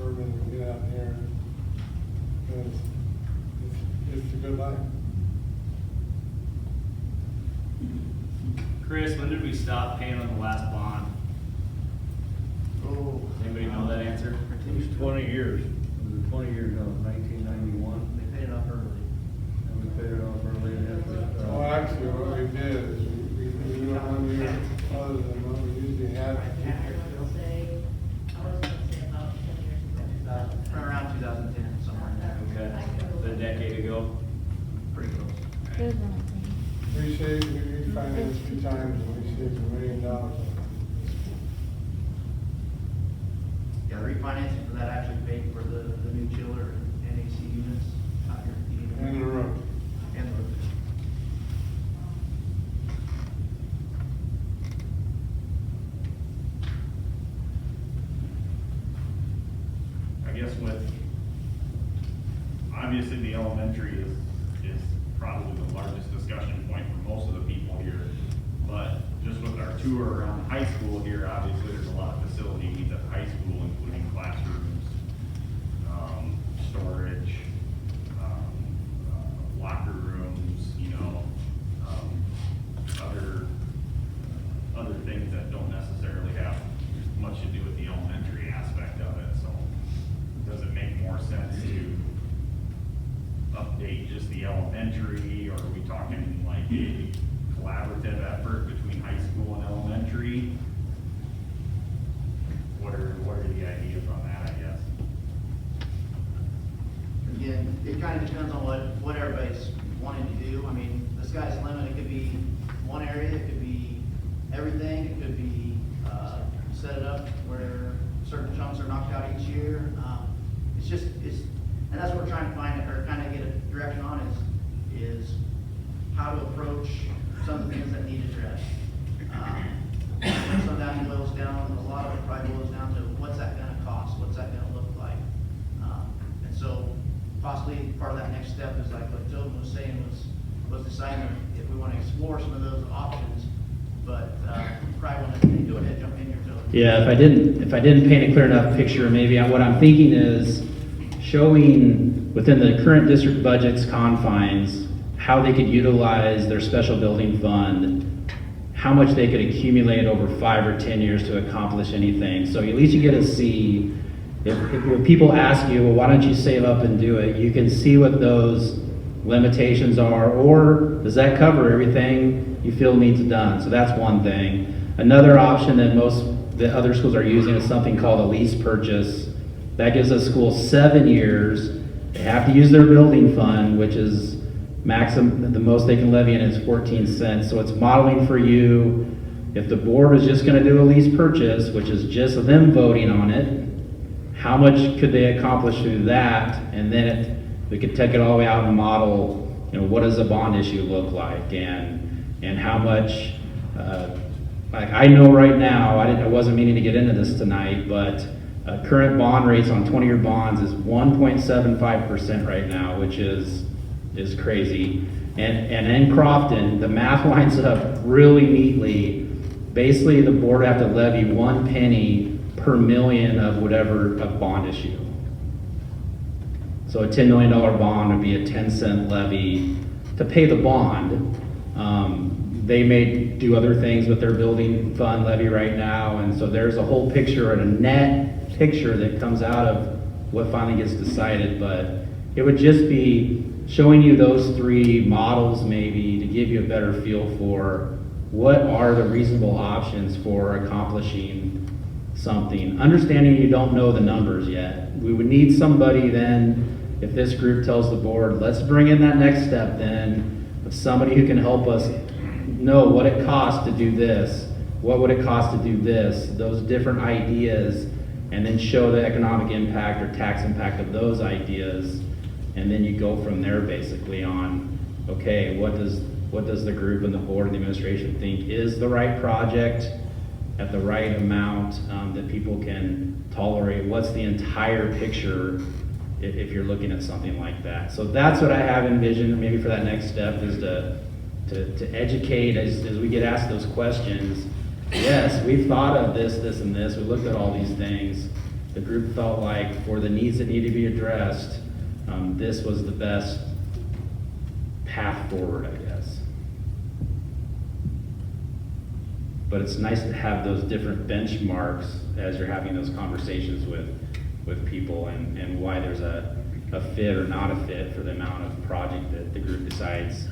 urban and get out here. Because it's a good life. Chris, when did we stop paying on the last bond? Oh. Anybody know that answer? It was 20 years. It was 20 years ago, 1991. They paid it off early. And we paid it off early and Well, actually, what we did is we do it 1 year other than what we usually have. I was gonna say about 10 years ago. Around 2010, somewhere in there. Okay. A decade ago. Pretty close. We refinanced 2 times and we saved $1 million. Yeah, the refinancing for that actually paid for the new chiller and AC units out here. And the road. And the roof. I guess obviously the elementary is probably the largest discussion point for most of the people here. But just with our tour around the high school here, obviously there's a lot of facility needs at the high school, including classrooms, storage, locker rooms, other things that don't necessarily have much to do with the elementary aspect of it. So does it make more sense to update just the elementary, or are we talking like a collaborative effort between high school and elementary? What are the ideas on that, I guess? everything. It could be, set up where certain chunks are knocked out each year. And that's what we're trying to find, or kind of get a direction on is how to approach some of the things that need addressed. Some of that boils down, a lot of it probably boils down to what's that gonna cost, what's that gonna look like? And so possibly part of that next step is like what Tobin was saying was deciding if we wanna explore some of those options, but, probably wanna go ahead, jump in here, Tobin. Yeah, if I didn't paint a clear enough picture, maybe what I'm thinking is showing within the current district budget's confines how they could utilize their special building fund, how much they could accumulate over 5 or 10 years to accomplish anything. So at least you get to see, if people ask you, well, why don't you save up and do it? You can see what those limitations are, or does that cover everything you feel needs done? So that's one thing. Another option that other schools are using is something called a lease purchase. That gives a school 7 years. They have to use their building fund, which is maximum, the most they can levy in is 14 cents. So it's modeling for you, if the board is just gonna do a lease purchase, which is just them voting on it, how much could they accomplish through that? And then we could take it all the way out and model, what does a bond issue look like? And how much, like I know right now, I wasn't meaning to get into this tonight, but current bond rates on 20-year bonds is 1.75% right now, which is crazy. And in Crofton, the math lines up really neatly. Basically, the board would have to levy 1 penny per million of whatever of bond issue. So a $10 million bond would be a 10-cent levy to pay the bond. They may do other things with their building fund levy right now, and so there's a whole picture and a net picture that comes out of what finally gets decided, but it would just be showing you those 3 models maybe to give you a better feel for what are the reasonable options for accomplishing something. Understanding you don't know the numbers yet. We would need somebody then, if this group tells the board, let's bring in that next step then, of somebody who can help us know what it costs to do this, what would it cost to do this, those different ideas, and then show the economic impact or tax impact of those ideas, and then you go from there basically on, okay, what does the group and the board and the administration think is the right project at the right amount that people can tolerate? What's the entire picture if you're looking at something like that? So that's what I have envisioned maybe for that next step, is to educate as we get asked those questions. Yes, we've thought of this, and this. We looked at all these things. The group felt like for the needs that need to be addressed, this was the best path forward, I guess. But it's nice to have those different benchmarks as you're having those conversations with people, and why there's a fit or not a fit for the amount of project that the group decides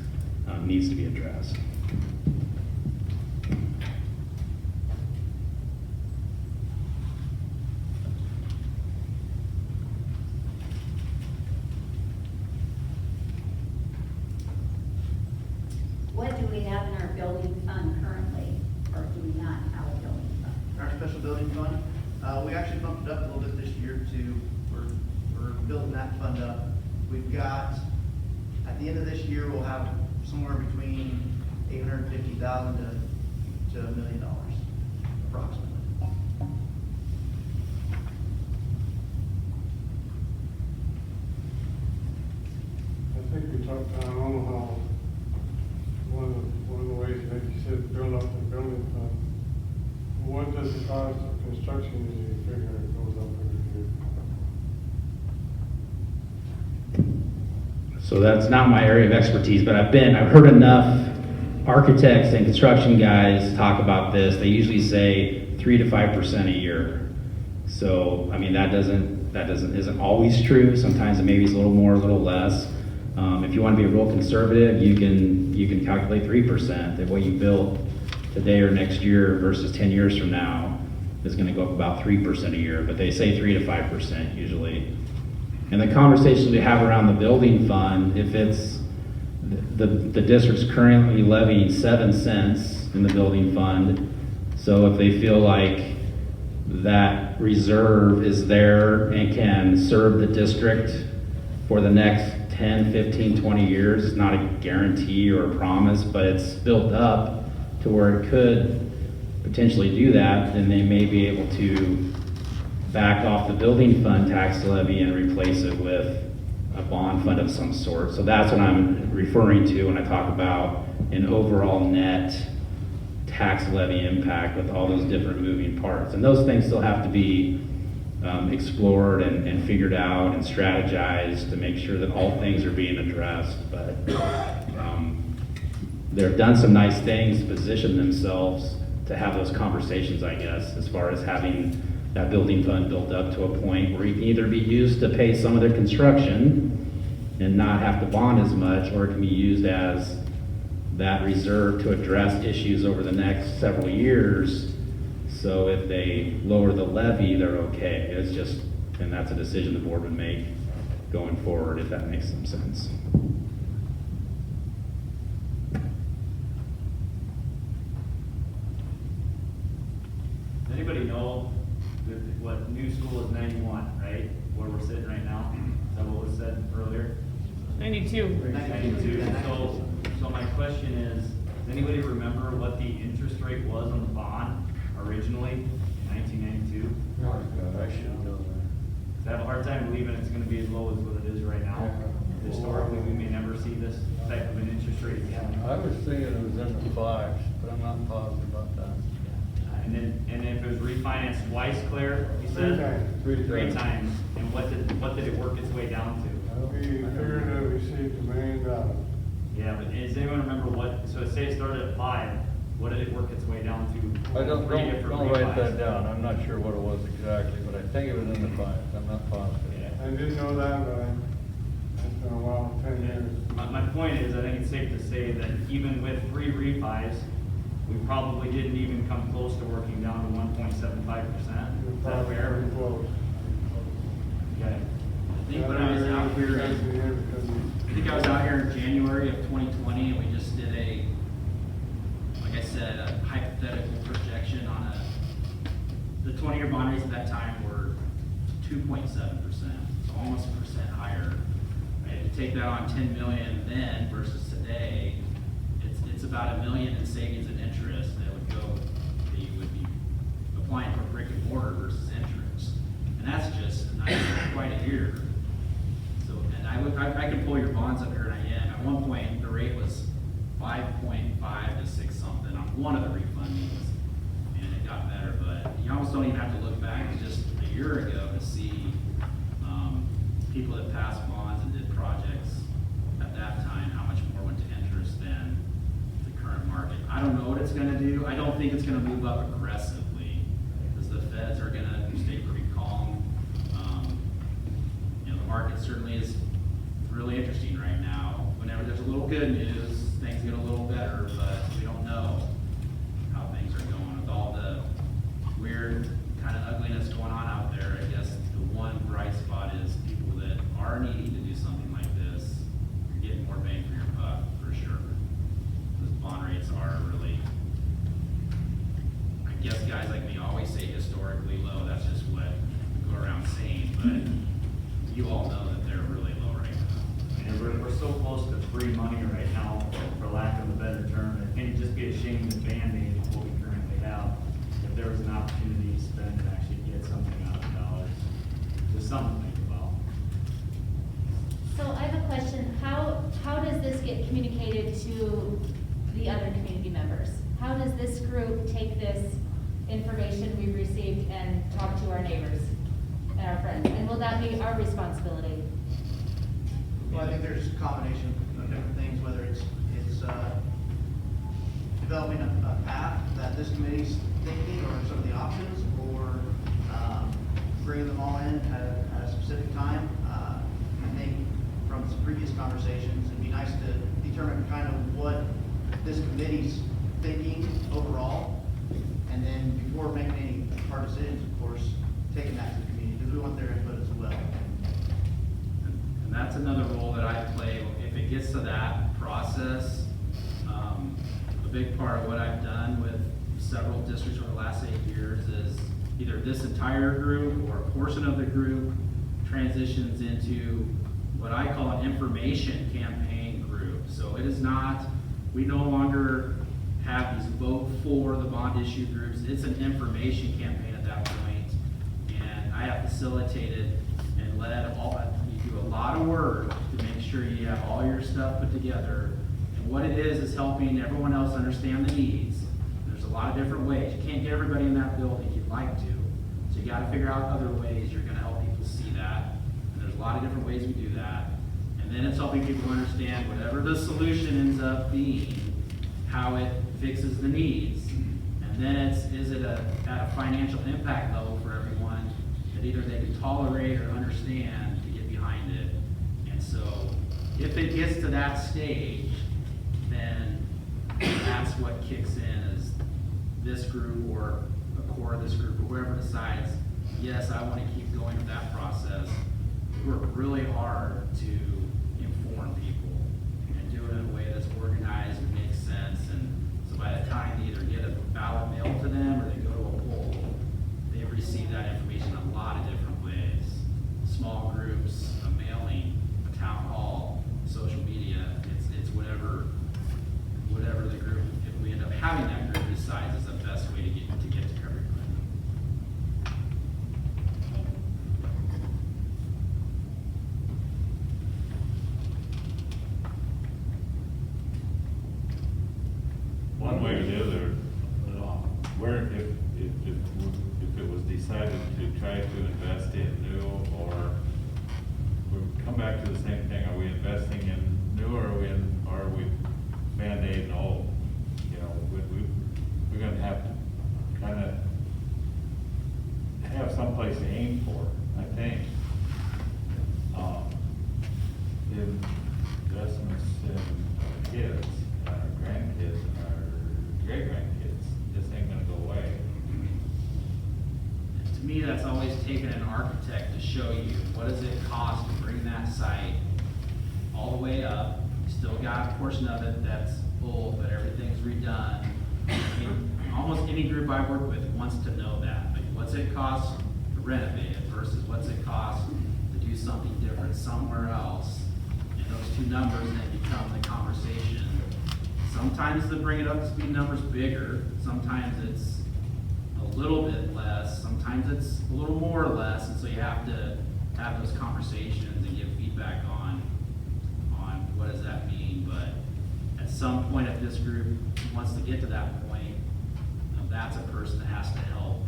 needs to be addressed. What do we have in our building fund currently, or do we not have a building fund? Our special building fund, we actually bumped it up a little bit this year too. We're building that fund up. We've got, at the end of this year, we'll have somewhere between $850,000 to $1 million, approximately. I think we talked, I don't know how, one of the ways, like you said, build up the building fund. What does the cost of construction usually figure it goes up every year? So that's not my area of expertise, but I've heard enough architects and construction guys talk about this. They usually say 3 to 5% a year. So, I mean, that isn't always true. Sometimes it maybe is a little more, a little less. If you want to be real conservative, you can calculate 3%. That what you build today or next year versus 10 years from now is going to go up about 3% a year. But they say 3 to 5% usually. And the conversations we have around the building fund, if it's the district's currently levying 7 cents in the building fund, So if they feel like that reserve is there and can serve the district for the next 10, 15, 20 years, it's not a guarantee or a promise, but it's built up to where it could potentially do that, then they may be able to back off the building fund tax levy and replace it with a bond fund of some sort. So that's what I'm referring to when I talk about an overall net tax levy impact with all those different moving parts. And those things still have to be explored and figured out and strategized to make sure that all things are being addressed. But they've done some nice things to position themselves to have those conversations, I guess, as far as having that building fund built up to a point where it can either be used to pay some of their construction and not have to bond as much, or it can be used as that reserve to address issues over the next several years. So if they lower the levy, they're okay. It's just, and that's a decision the board would make going forward, if that makes some sense. Does anybody know what new school is 91, right? Where we're sitting right now? Is that what was said earlier? 92. 92. So my question is, does anybody remember what the interest rate was on the bond originally in 1992? Oh, God, I should know that. I have a hard time believing it's gonna be as low as what it is right now. Historically, we may never see this type of an interest rate again. I was thinking it was in the fives, but I'm not positive about that. And then if it was refinanced twice, Claire, you said? Three times. And what did it work its way down to? We figured it received $1 million. Yeah, but does anyone remember what, so say it started at 5, what did it work its way down to? Don't Three different write refis. that down, I'm not sure what it was exactly, but I think it was in the fives, I'm not positive. Yeah. I didn't know that, but it's been a while, 10 years. My point is, I think it's safe to say that even with 3 refis, we probably didn't even come close to working down to 1.75%. Is that fair? Pretty close. Okay. I think when I was out here, I think I was out here in January of 2020, and we just did a, like I said, a hypothetical projection on the 20-year bond rates at that time were 2.7%, so almost a percent higher. Right? If you take that on 10 million then versus today, it's about $1 million in savings and interest that would go, that you would be applying for brick and mortar versus interest. And that's just not quite a year. So, and I can pull your bonds up here, and I am. At one point, the rate was 5.5 to 6 something on one of the refundings, and it got better. But you almost don't even have to look back to just a year ago to see people that passed bonds and did projects at that time, how much more went to interest than the current market. I don't know what it's going to do. I don't think it's going to move up aggressively, because the feds are going to stay pretty calm. You know, the market certainly is really interesting right now. Whenever there's a little good news, things get a little better, but we don't know how things are going with all the weird kind of ugliness going on out there. I guess the one bright spot is people that are needing to do something like this, you're getting more bang for your buck, for sure. Those bond rates are really, I guess guys like me always say historically low. That's just what we go around saying, but you all know that they're really low right now. And we're so close to free money right now, for lack of a better term. I think it'd just be a shame to band-aid what we currently have. If there was an opportunity to spend and actually get something out of the dollars, just something to think about. So I have a question. How does this get communicated to the other community members? How does this group take this information we've received and talk to our neighbors and our friends? And will that be our responsibility? Well, I think there's a combination of different things, whether it's developing a path that this committee's thinking, or some of the options, or bringing them all in at a specific time. I think from some previous conversations, it'd be nice to determine kind of what this committee's thinking overall, and then before making any hard decisions, of course, taking that to the community, because we want their input as well. And that's another role that I play. If it gets to that process, a big part of what I've done with several districts over the last 8 years is either this entire group or a portion of the group transitions into what I call an information campaign group. So it is not, we no longer have these vote for the bond issue groups. It's an information campaign at that point, and I have facilitated and led all, you do a lot of work to make sure you have all your stuff put together. And what it is helping everyone else understand the needs. There's a lot of different ways. You can't get everybody in that building if you'd like to. So you gotta figure out other ways you're gonna help people see that. And there's a lot of different ways we do that. And then it's helping people understand whatever the solution ends up being, how it fixes the needs. And then is it at a financial impact level for everyone that either they can tolerate or understand to get behind it. And so if it gets to that stage, then that's what kicks in, is this group or a core of this group or whoever decides, yes, I want to keep going with that process. We work really hard to inform people and do it in a way that's organized and makes sense. And so by the time they either get a ballot mailed to them or they go to a poll, they've received that information in a lot of different ways. Small groups, a mailing, a town hall, social media, it's whatever the group, if we end up having that group, decides is the best way to get to everybody. One way or the other, where if it was decided to try to invest in new, or we come back to the same thing, are we investing in new, or are we Band-Aid and old? You know, we're gonna have to kind of have someplace to aim for, I think. Investments in our kids, and our grandkids, and our great-grandkids, this ain't gonna go away. To me, that's always taken an architect to show you what does it cost to bring that site all the way up. Still got a portion of it that's old, but everything's redone. I mean, almost any group I work with wants to know that. Like, what's it cost to renovate it versus what's it cost to do something different somewhere else? And those two numbers then become the conversation. Sometimes to bring it up to speed numbers bigger, sometimes it's a little bit less, sometimes it's a little more or less, and so you have to have those conversations and give feedback on what does that mean. But at some point, if this group wants to get to that point, that's a person that has to help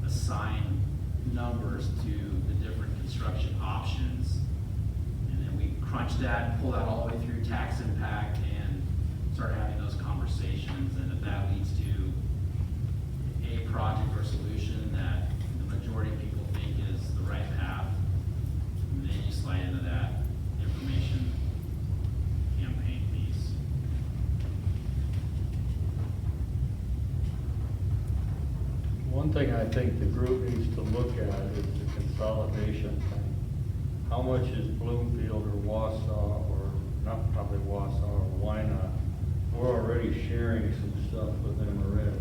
assign numbers to the different construction options. And then we crunch that, pull that all the way through tax impact, and start having those conversations. And if that leads to a project or solution that the majority of people think is the right path, and then you slide into that information campaign piece. One thing I think the group needs to look at is the consolidation thing. How much is Bloomfield or Wausau, or not probably Wausau, or Wynot? We're already sharing some stuff with them already.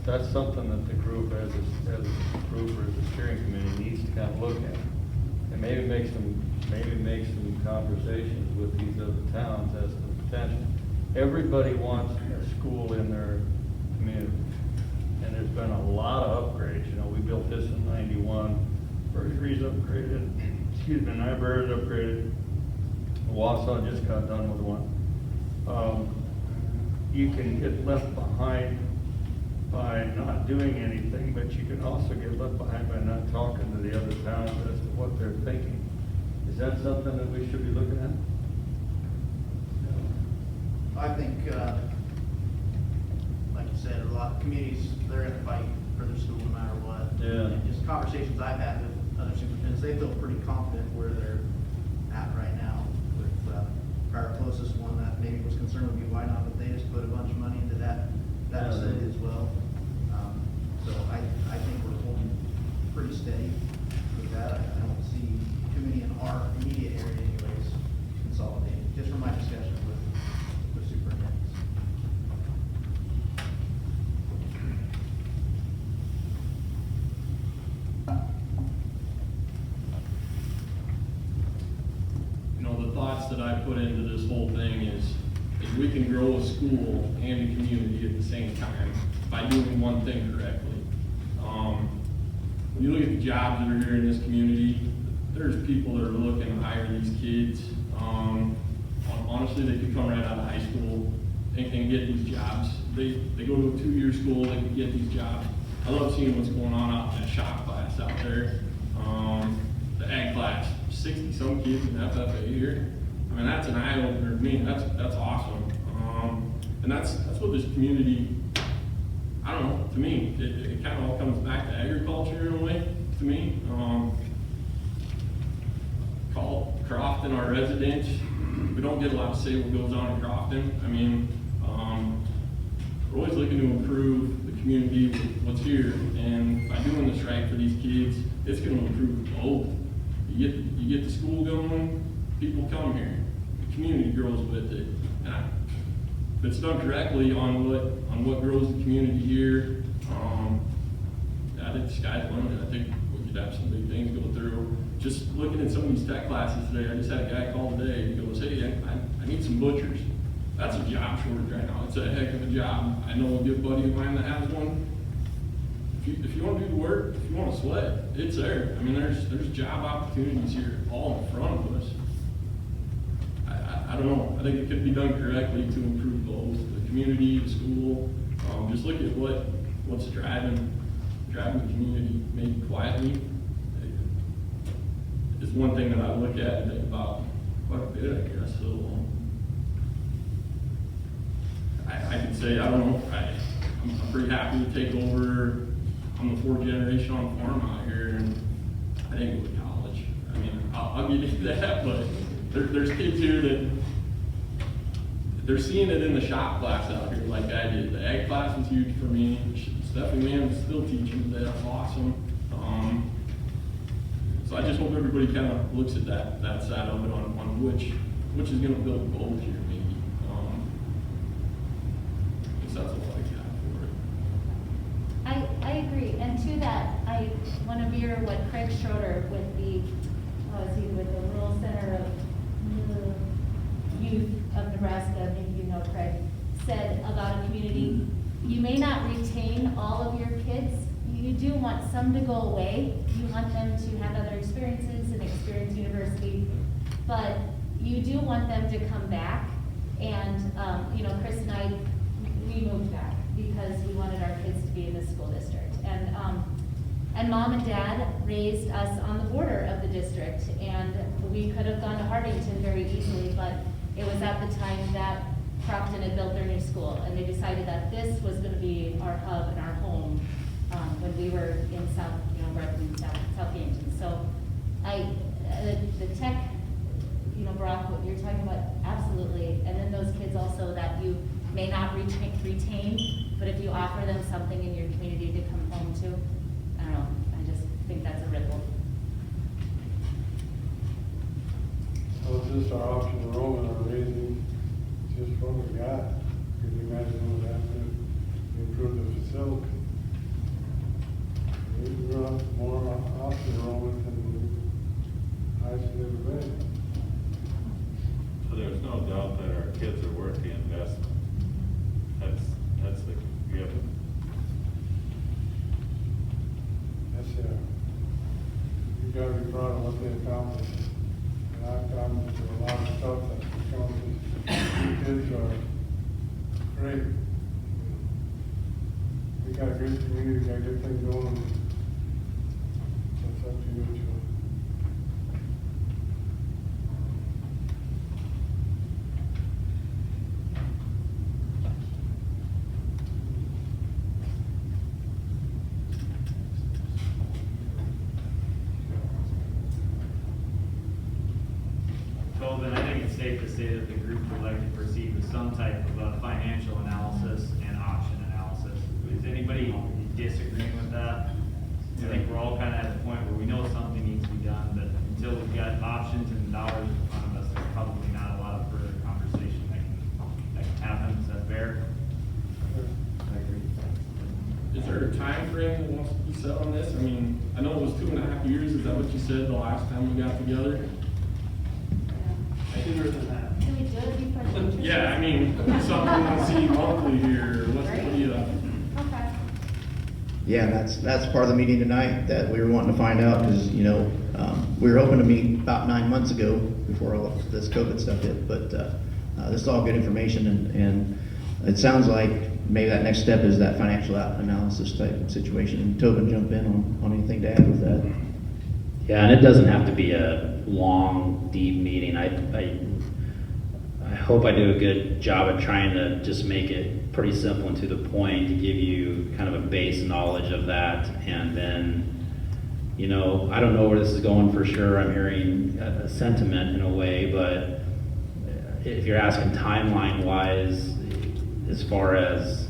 That's something that the group as a group or as a steering committee needs to kind of look at. And maybe make some conversations with these other towns as to the potential. Everybody wants a school in their community. And there's been a lot of upgrades. You know, we built this in '91, Bergery's upgraded, Nyberg's upgraded, Wausau just got done with one. You can get left behind by not doing anything, but you can also get left behind by not talking to the other towns as to what they're thinking. Is that something that we should be looking at? I think, like you said, a lot of communities, they're in a fight for their school no matter what. Yeah. And just conversations I've had with other superintendents, they feel pretty confident where they're at right now. With our closest one that maybe was concerned would be Wynot, but they just put a bunch of money into that facility as well. So I think we're holding pretty steady with that. I don't see too many in our immediate area anyways consolidating, just from my discussion with superintendents. put into this whole thing is we can grow a school and a community at the same time by doing one thing correctly. When you look at the jobs that are here in this community, there's people that are looking to hire these kids. Honestly, they could come right out of high school and get these jobs. They go to a 2-year school, they can get these jobs. I love seeing what's going on out in that shop class out there. The ag class, 60-some kids in FFA here. I mean, that's an eye opener to me. That's awesome. And that's what this community, I don't know, to me, it kind of all comes back to agriculture in a way, to me. Call Crofton our residents. We don't get a lot to say what goes on in Crofton. I mean, we're always looking to improve the community with what's here. And by doing this right for these kids, it's going to improve both. You get the school going, people come here. The community grows with it. And if it's done correctly on what grows the community here, I think the sky's the limit. I think we could have some big things go through. Just looking at some of these tech classes today, I just had a guy call today. He goes, hey, I need some butchers. That's a job shortage right now. It's a heck of a job. I know a good buddy of mine that has one. If you want to do the work, if you want to sweat, it's there. I mean, there's job opportunities here all in front of us. I don't know. I think it could be done correctly to improve both the community, the school. Just look at what's driving the community, maybe quietly. It's one thing that I look at and think about quite a bit, I guess. So I could say, I don't know, I'm pretty happy to take over. I'm the 4th generation on the farm out here, and I didn't go to college. I mean, I'll give you that, but there's kids here that they're seeing it in the shop class out here like I did. The ag class was huge for me. Stephanie Mann is still teaching today. That's awesome. So I just hope everybody kind of looks at that side of it on which is going to build both here, maybe. Because that's all I got for it. I agree, and to that, I want to mirror what Craig Schroeder with the Rural Center of Youth of Nebraska, maybe you know Craig, said about a community. You may not retain all of your kids. You do want some to go away. You want them to have other experiences and experience university, but you do want them to come back. And Chris and I, we moved back because we wanted our kids to be in the school district. And mom and dad raised us on the border of the district, and we could have gone to Hartington very easily, but it was at the time that Crofton had built their new school, and they decided that this was going to be our hub and our home when we were in South Yankton. So the tech, Brock, what you're talking about, absolutely. And then those kids also that you may not retain, but if you offer them something in your community to come home to, I don't know, I just think that's a ripple. Well, just our option enrollment are raising just what we got. Could you imagine what would happen to improve the facility? We run more option enrollment than I should ever been. So there's no doubt that our kids are worth the investment. That's the given. Yes, sir. You gotta be proud of what they accomplished. And I've gotten to a lot of stuff that's accomplished. You kids are great. We got a great community, got good things going. It's up to you, Joe. So then I think it's safe to say that the group would like to proceed with some type of a financial analysis and option analysis. Is anybody disagreeing with that? I think we're all kind of at the point where we know something needs to be done, but until we've got options and dollars in front of us, there's probably not a lot of further conversation that can happen. Is that fair? I agree. Is there a time frame that wants to be set on this? I mean, I know it was 2.5 years. Is that what you said the last time we got together? Sooner than that. Would be fresh interest? Yeah, I mean, something we want to see monthly here, what do you, Okay. Yeah, that's part of the meeting tonight that we were wanting to find out, because, you know, we were hoping to meet about 9 months ago before all of this COVID stuff hit, but this is all good information, and it sounds like maybe that next step is that financial analysis type of situation. And Tobin, jump in on anything to add with that. Yeah, and it doesn't have to be a long, deep meeting. I hope I do a good job at trying to just make it pretty simple and to the point to give you kind of a base knowledge of that. And then, you know, I don't know where this is going for sure. I'm hearing a sentiment in a way, but if you're asking timeline-wise, as far as,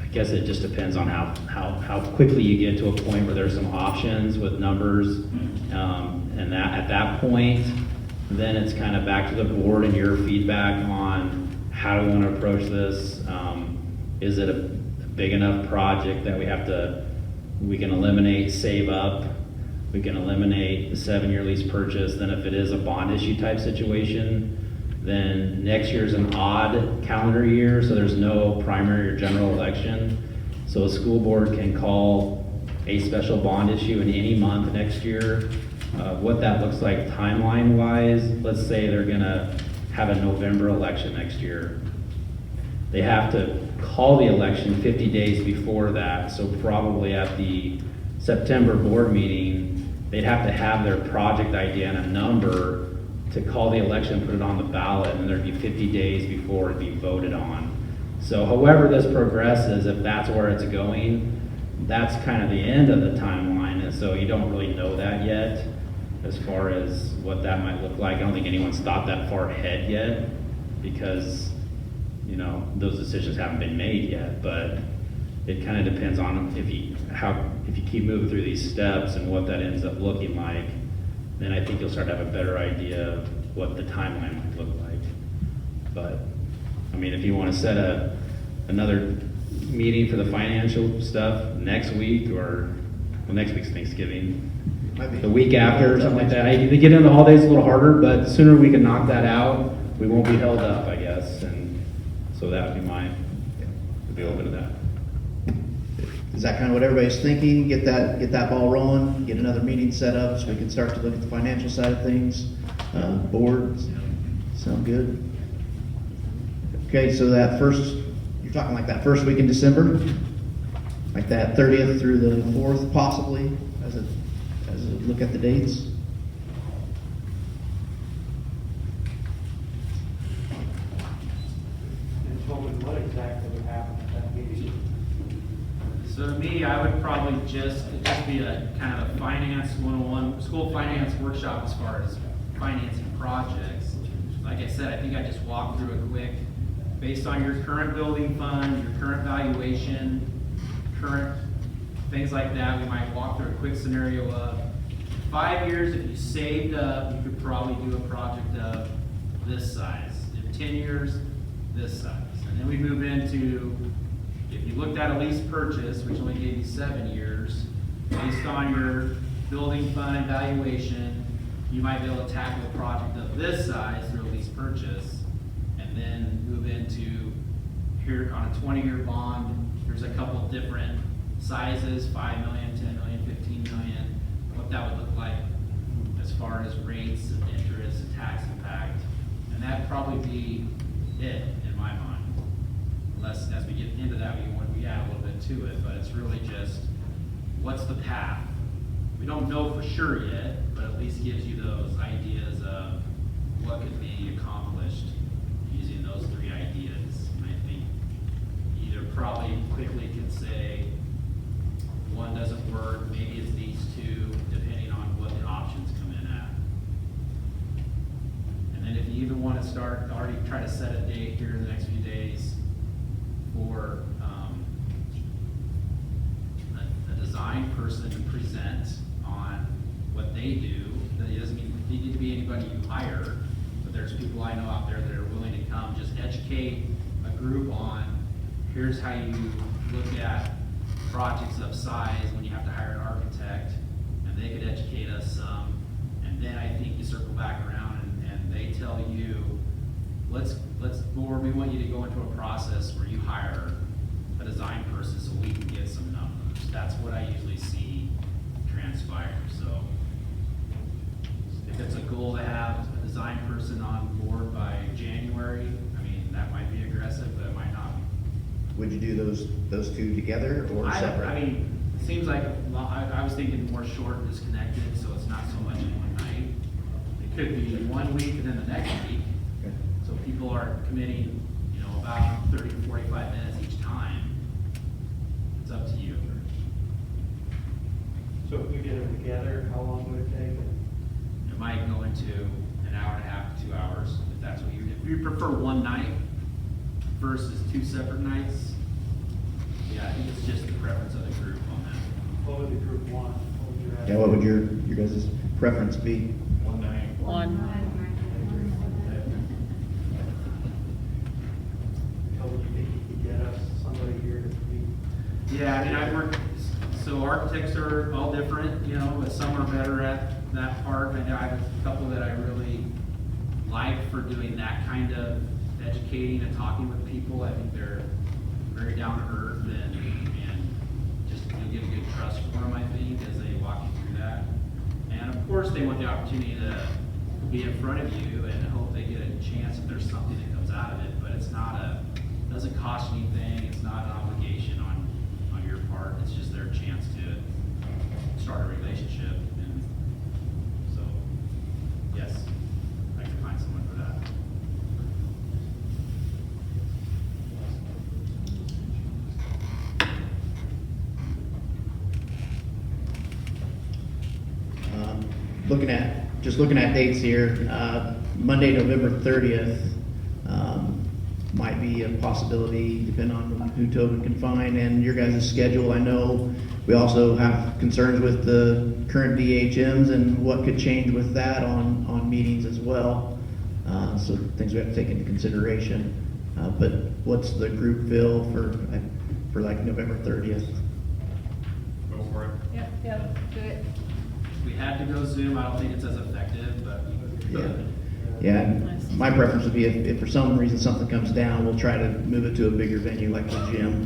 I guess it just depends on how quickly you get to a point where there's some options with numbers. And that at that point, then it's kind of back to the board and your feedback on how do we want to approach this. Is it a big enough project that we can eliminate, save up, we can eliminate the 7-year lease purchase. Then if it is a bond issue type situation, then next year's an odd calendar year, so there's no primary or general election. So a school board can call a special bond issue in any month next year. What that looks like timeline-wise, let's say they're gonna have a November election next year. They have to call the election 50 days before that, so probably at the September board meeting, they'd have to have their project idea and a number to call the election, put it on the ballot, and there'd be 50 days before it'd be voted on. So however this progresses, if that's where it's going, that's kind of the end of the timeline, and so you don't really know that yet as far as what that might look like. I don't think anyone's thought that far ahead yet, because, you know, those decisions haven't been made yet, but it kind of depends on if you keep moving through these steps and what that ends up looking like. Then I think you'll start to have a better idea of what the timeline might look like. But, I mean, if you want to set another meeting for the financial stuff next week, or, well, next week's Thanksgiving, the week after or something like that. They get into the holidays a little harder, but sooner we can knock that out, we won't be held up, I guess. And so that would be to be open to that. Is that kind of what everybody's thinking? Get that ball rolling, get another meeting set up so we can start to look at the financial side of things. Boards, sound good? Okay, so you're talking like that first week in December? Like that 30th through the 4th possibly, as a look at the dates? And Tobin, what exactly would happen at that meeting? So to me, I would probably just be a kind of a finance 101, school finance workshop as far as financing projects. Like I said, I think I just walked through a quick, based on your current building fund, your current valuation, current things like that, we might walk through a quick scenario of 5 years, if you saved up, you could probably do a project of this size. In 10 years, this size. And then we move into, if you looked at a lease purchase, which only gave you 7 years, based on your building fund valuation, you might be able to tackle a project of this size through a lease purchase, and then move into, here on a 20-year bond, there's a couple different sizes, 5 million, 10 million, 15 million, what that would look like as far as rates and interest and tax impact. And that'd probably be it in my mind. Unless as we get into that, we add a little bit to it, but it's really just, what's the path? We don't know for sure yet, but at least gives you those ideas of what could be accomplished using those 3 ideas. And I think either probably quickly could say, one doesn't work, maybe it's these 2, depending on what the options come in at. And then if you even want to already try to set a date here in the next few days for a design person to present on what they do, that it doesn't need to be anybody you hire, but there's people I know out there that are willing to come, just educate a group on, here's how you look at projects of size when you have to hire an architect, and they could educate us some, and then I think you circle back around and and they tell you, or we want you to go into a process where you hire a design person so we can get some numbers. That's what I usually see transpire, so. If it's a goal to have a design person on board by January, I mean, that might be aggressive, but it might not be. Would you do those two together or separate? I mean, it seems like, well, I was thinking more short and disconnected, so it's not so much in one night. It could be 1 week and then the next week, Okay. so people are committing, about 30 to 45 minutes each time. It's up to you. So if we did them together, how long would it take? It might go into an hour and a half to 2 hours, if that's what if you prefer one night versus 2 separate nights. Yeah, I think it's just the preference of the group on that. What would the group want? What would your Yeah, what would your guys' preference be? One night. How would you think you could get us somebody here to be? Yeah, I mean, so architects are all different, but some are better at that part. I know I have a couple that I really like for doing that kind of educating and talking with people. I think they're very down to earth and just you'll get a good trust for them, I think, as they walk you through that. And of course, they want the opportunity to be in front of you and hope they get a chance if there's something that comes out of it, but it doesn't cost anything. It's not an obligation on your part. It's just their chance to start a relationship. And so, yes, I can find someone for that. Looking at dates here, Monday, November 30th, might be a possibility, depending on who Tobin can find and your guys' schedule. I know we also have concerns with the current DHMs and what could change with that on meetings as well. So things we have to take into consideration. But what's the group feel for like November 30th? Go for it. Yep, do it. If we had to go Zoom, I don't think it's as effective, but we Yeah. could. Yeah, my preference would be if for some reason something comes down, we'll try to move it to a bigger venue like the gym.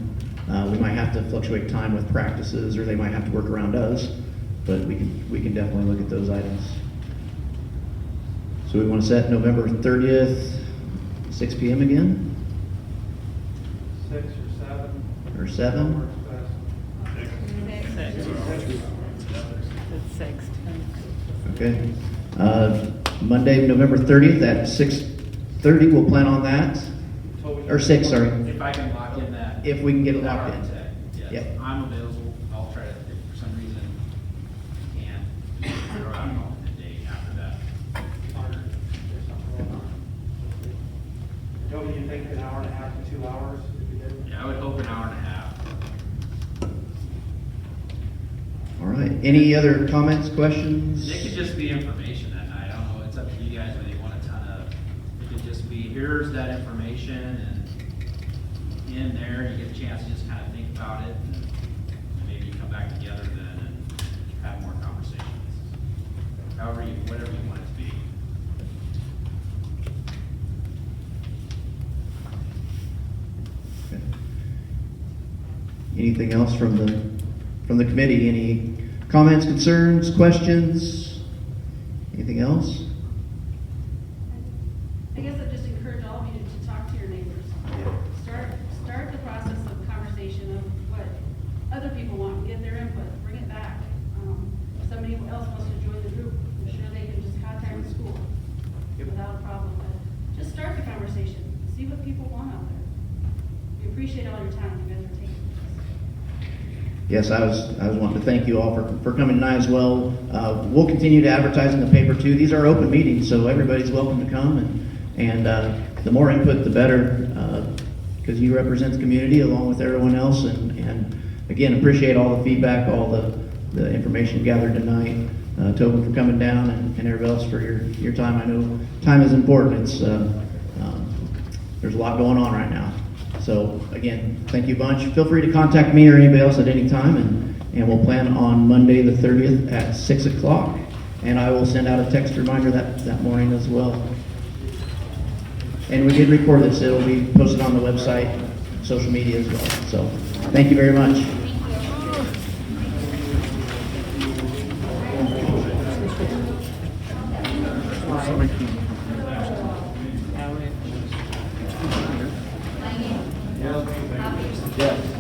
We might have to fluctuate time with practices, or they might have to work around us, but we can definitely look at those items. So we want to set November 30th, 6 p.m. again, 6 or 7? or 7? Works best. Okay. Monday, November 30th at 6:30, we'll plan on that. Or 6, sorry. If I can lock in that. If we can get it that locked in. architect, yes. Yep. I'm available. I'll try to, if for some reason can't, throw out an alternate date after that. There's something going on. Toby, you think an hour and a half to 2 hours if you did? Yeah, I would hope an hour and a half. All right. Any other comments, questions? It could just be information that night. I don't know, it's up to you guys whether you want a ton of, it could just be, here's that information, and in there, you get a chance to just kind of think about it, and maybe you come back together then and have more conversations. Whatever you want it to be. Okay. Anything else from the committee? Any comments, concerns, questions? Anything else? I guess I'd just encourage all of you to talk to your neighbors. Start the process of conversation of what other people want, get their input, bring it back. If somebody else wants to join the group, I'm sure they can just contact the school without a problem. But just start the conversation, see what people want out there. We appreciate all your time you guys are taking. Yes, I was wanting to thank you all for coming tonight as well. We'll continue to advertise in the paper too. These are open meetings, so everybody's welcome to come, and the more input, the better, because you represent the community along with everyone else. And again, appreciate all the feedback, all the information gathered tonight. Tobin for coming down, and everybody else for your time. I know time is important. It's there's a lot going on right now. So again, thank you a bunch. Feel free to contact me or anybody else at any time, and we'll plan on Monday the 30th at 6 o'clock. And I will send out a text reminder that morning as well. And we did record this, it'll be posted on the website, social media as well. So, thank you very much. Yes.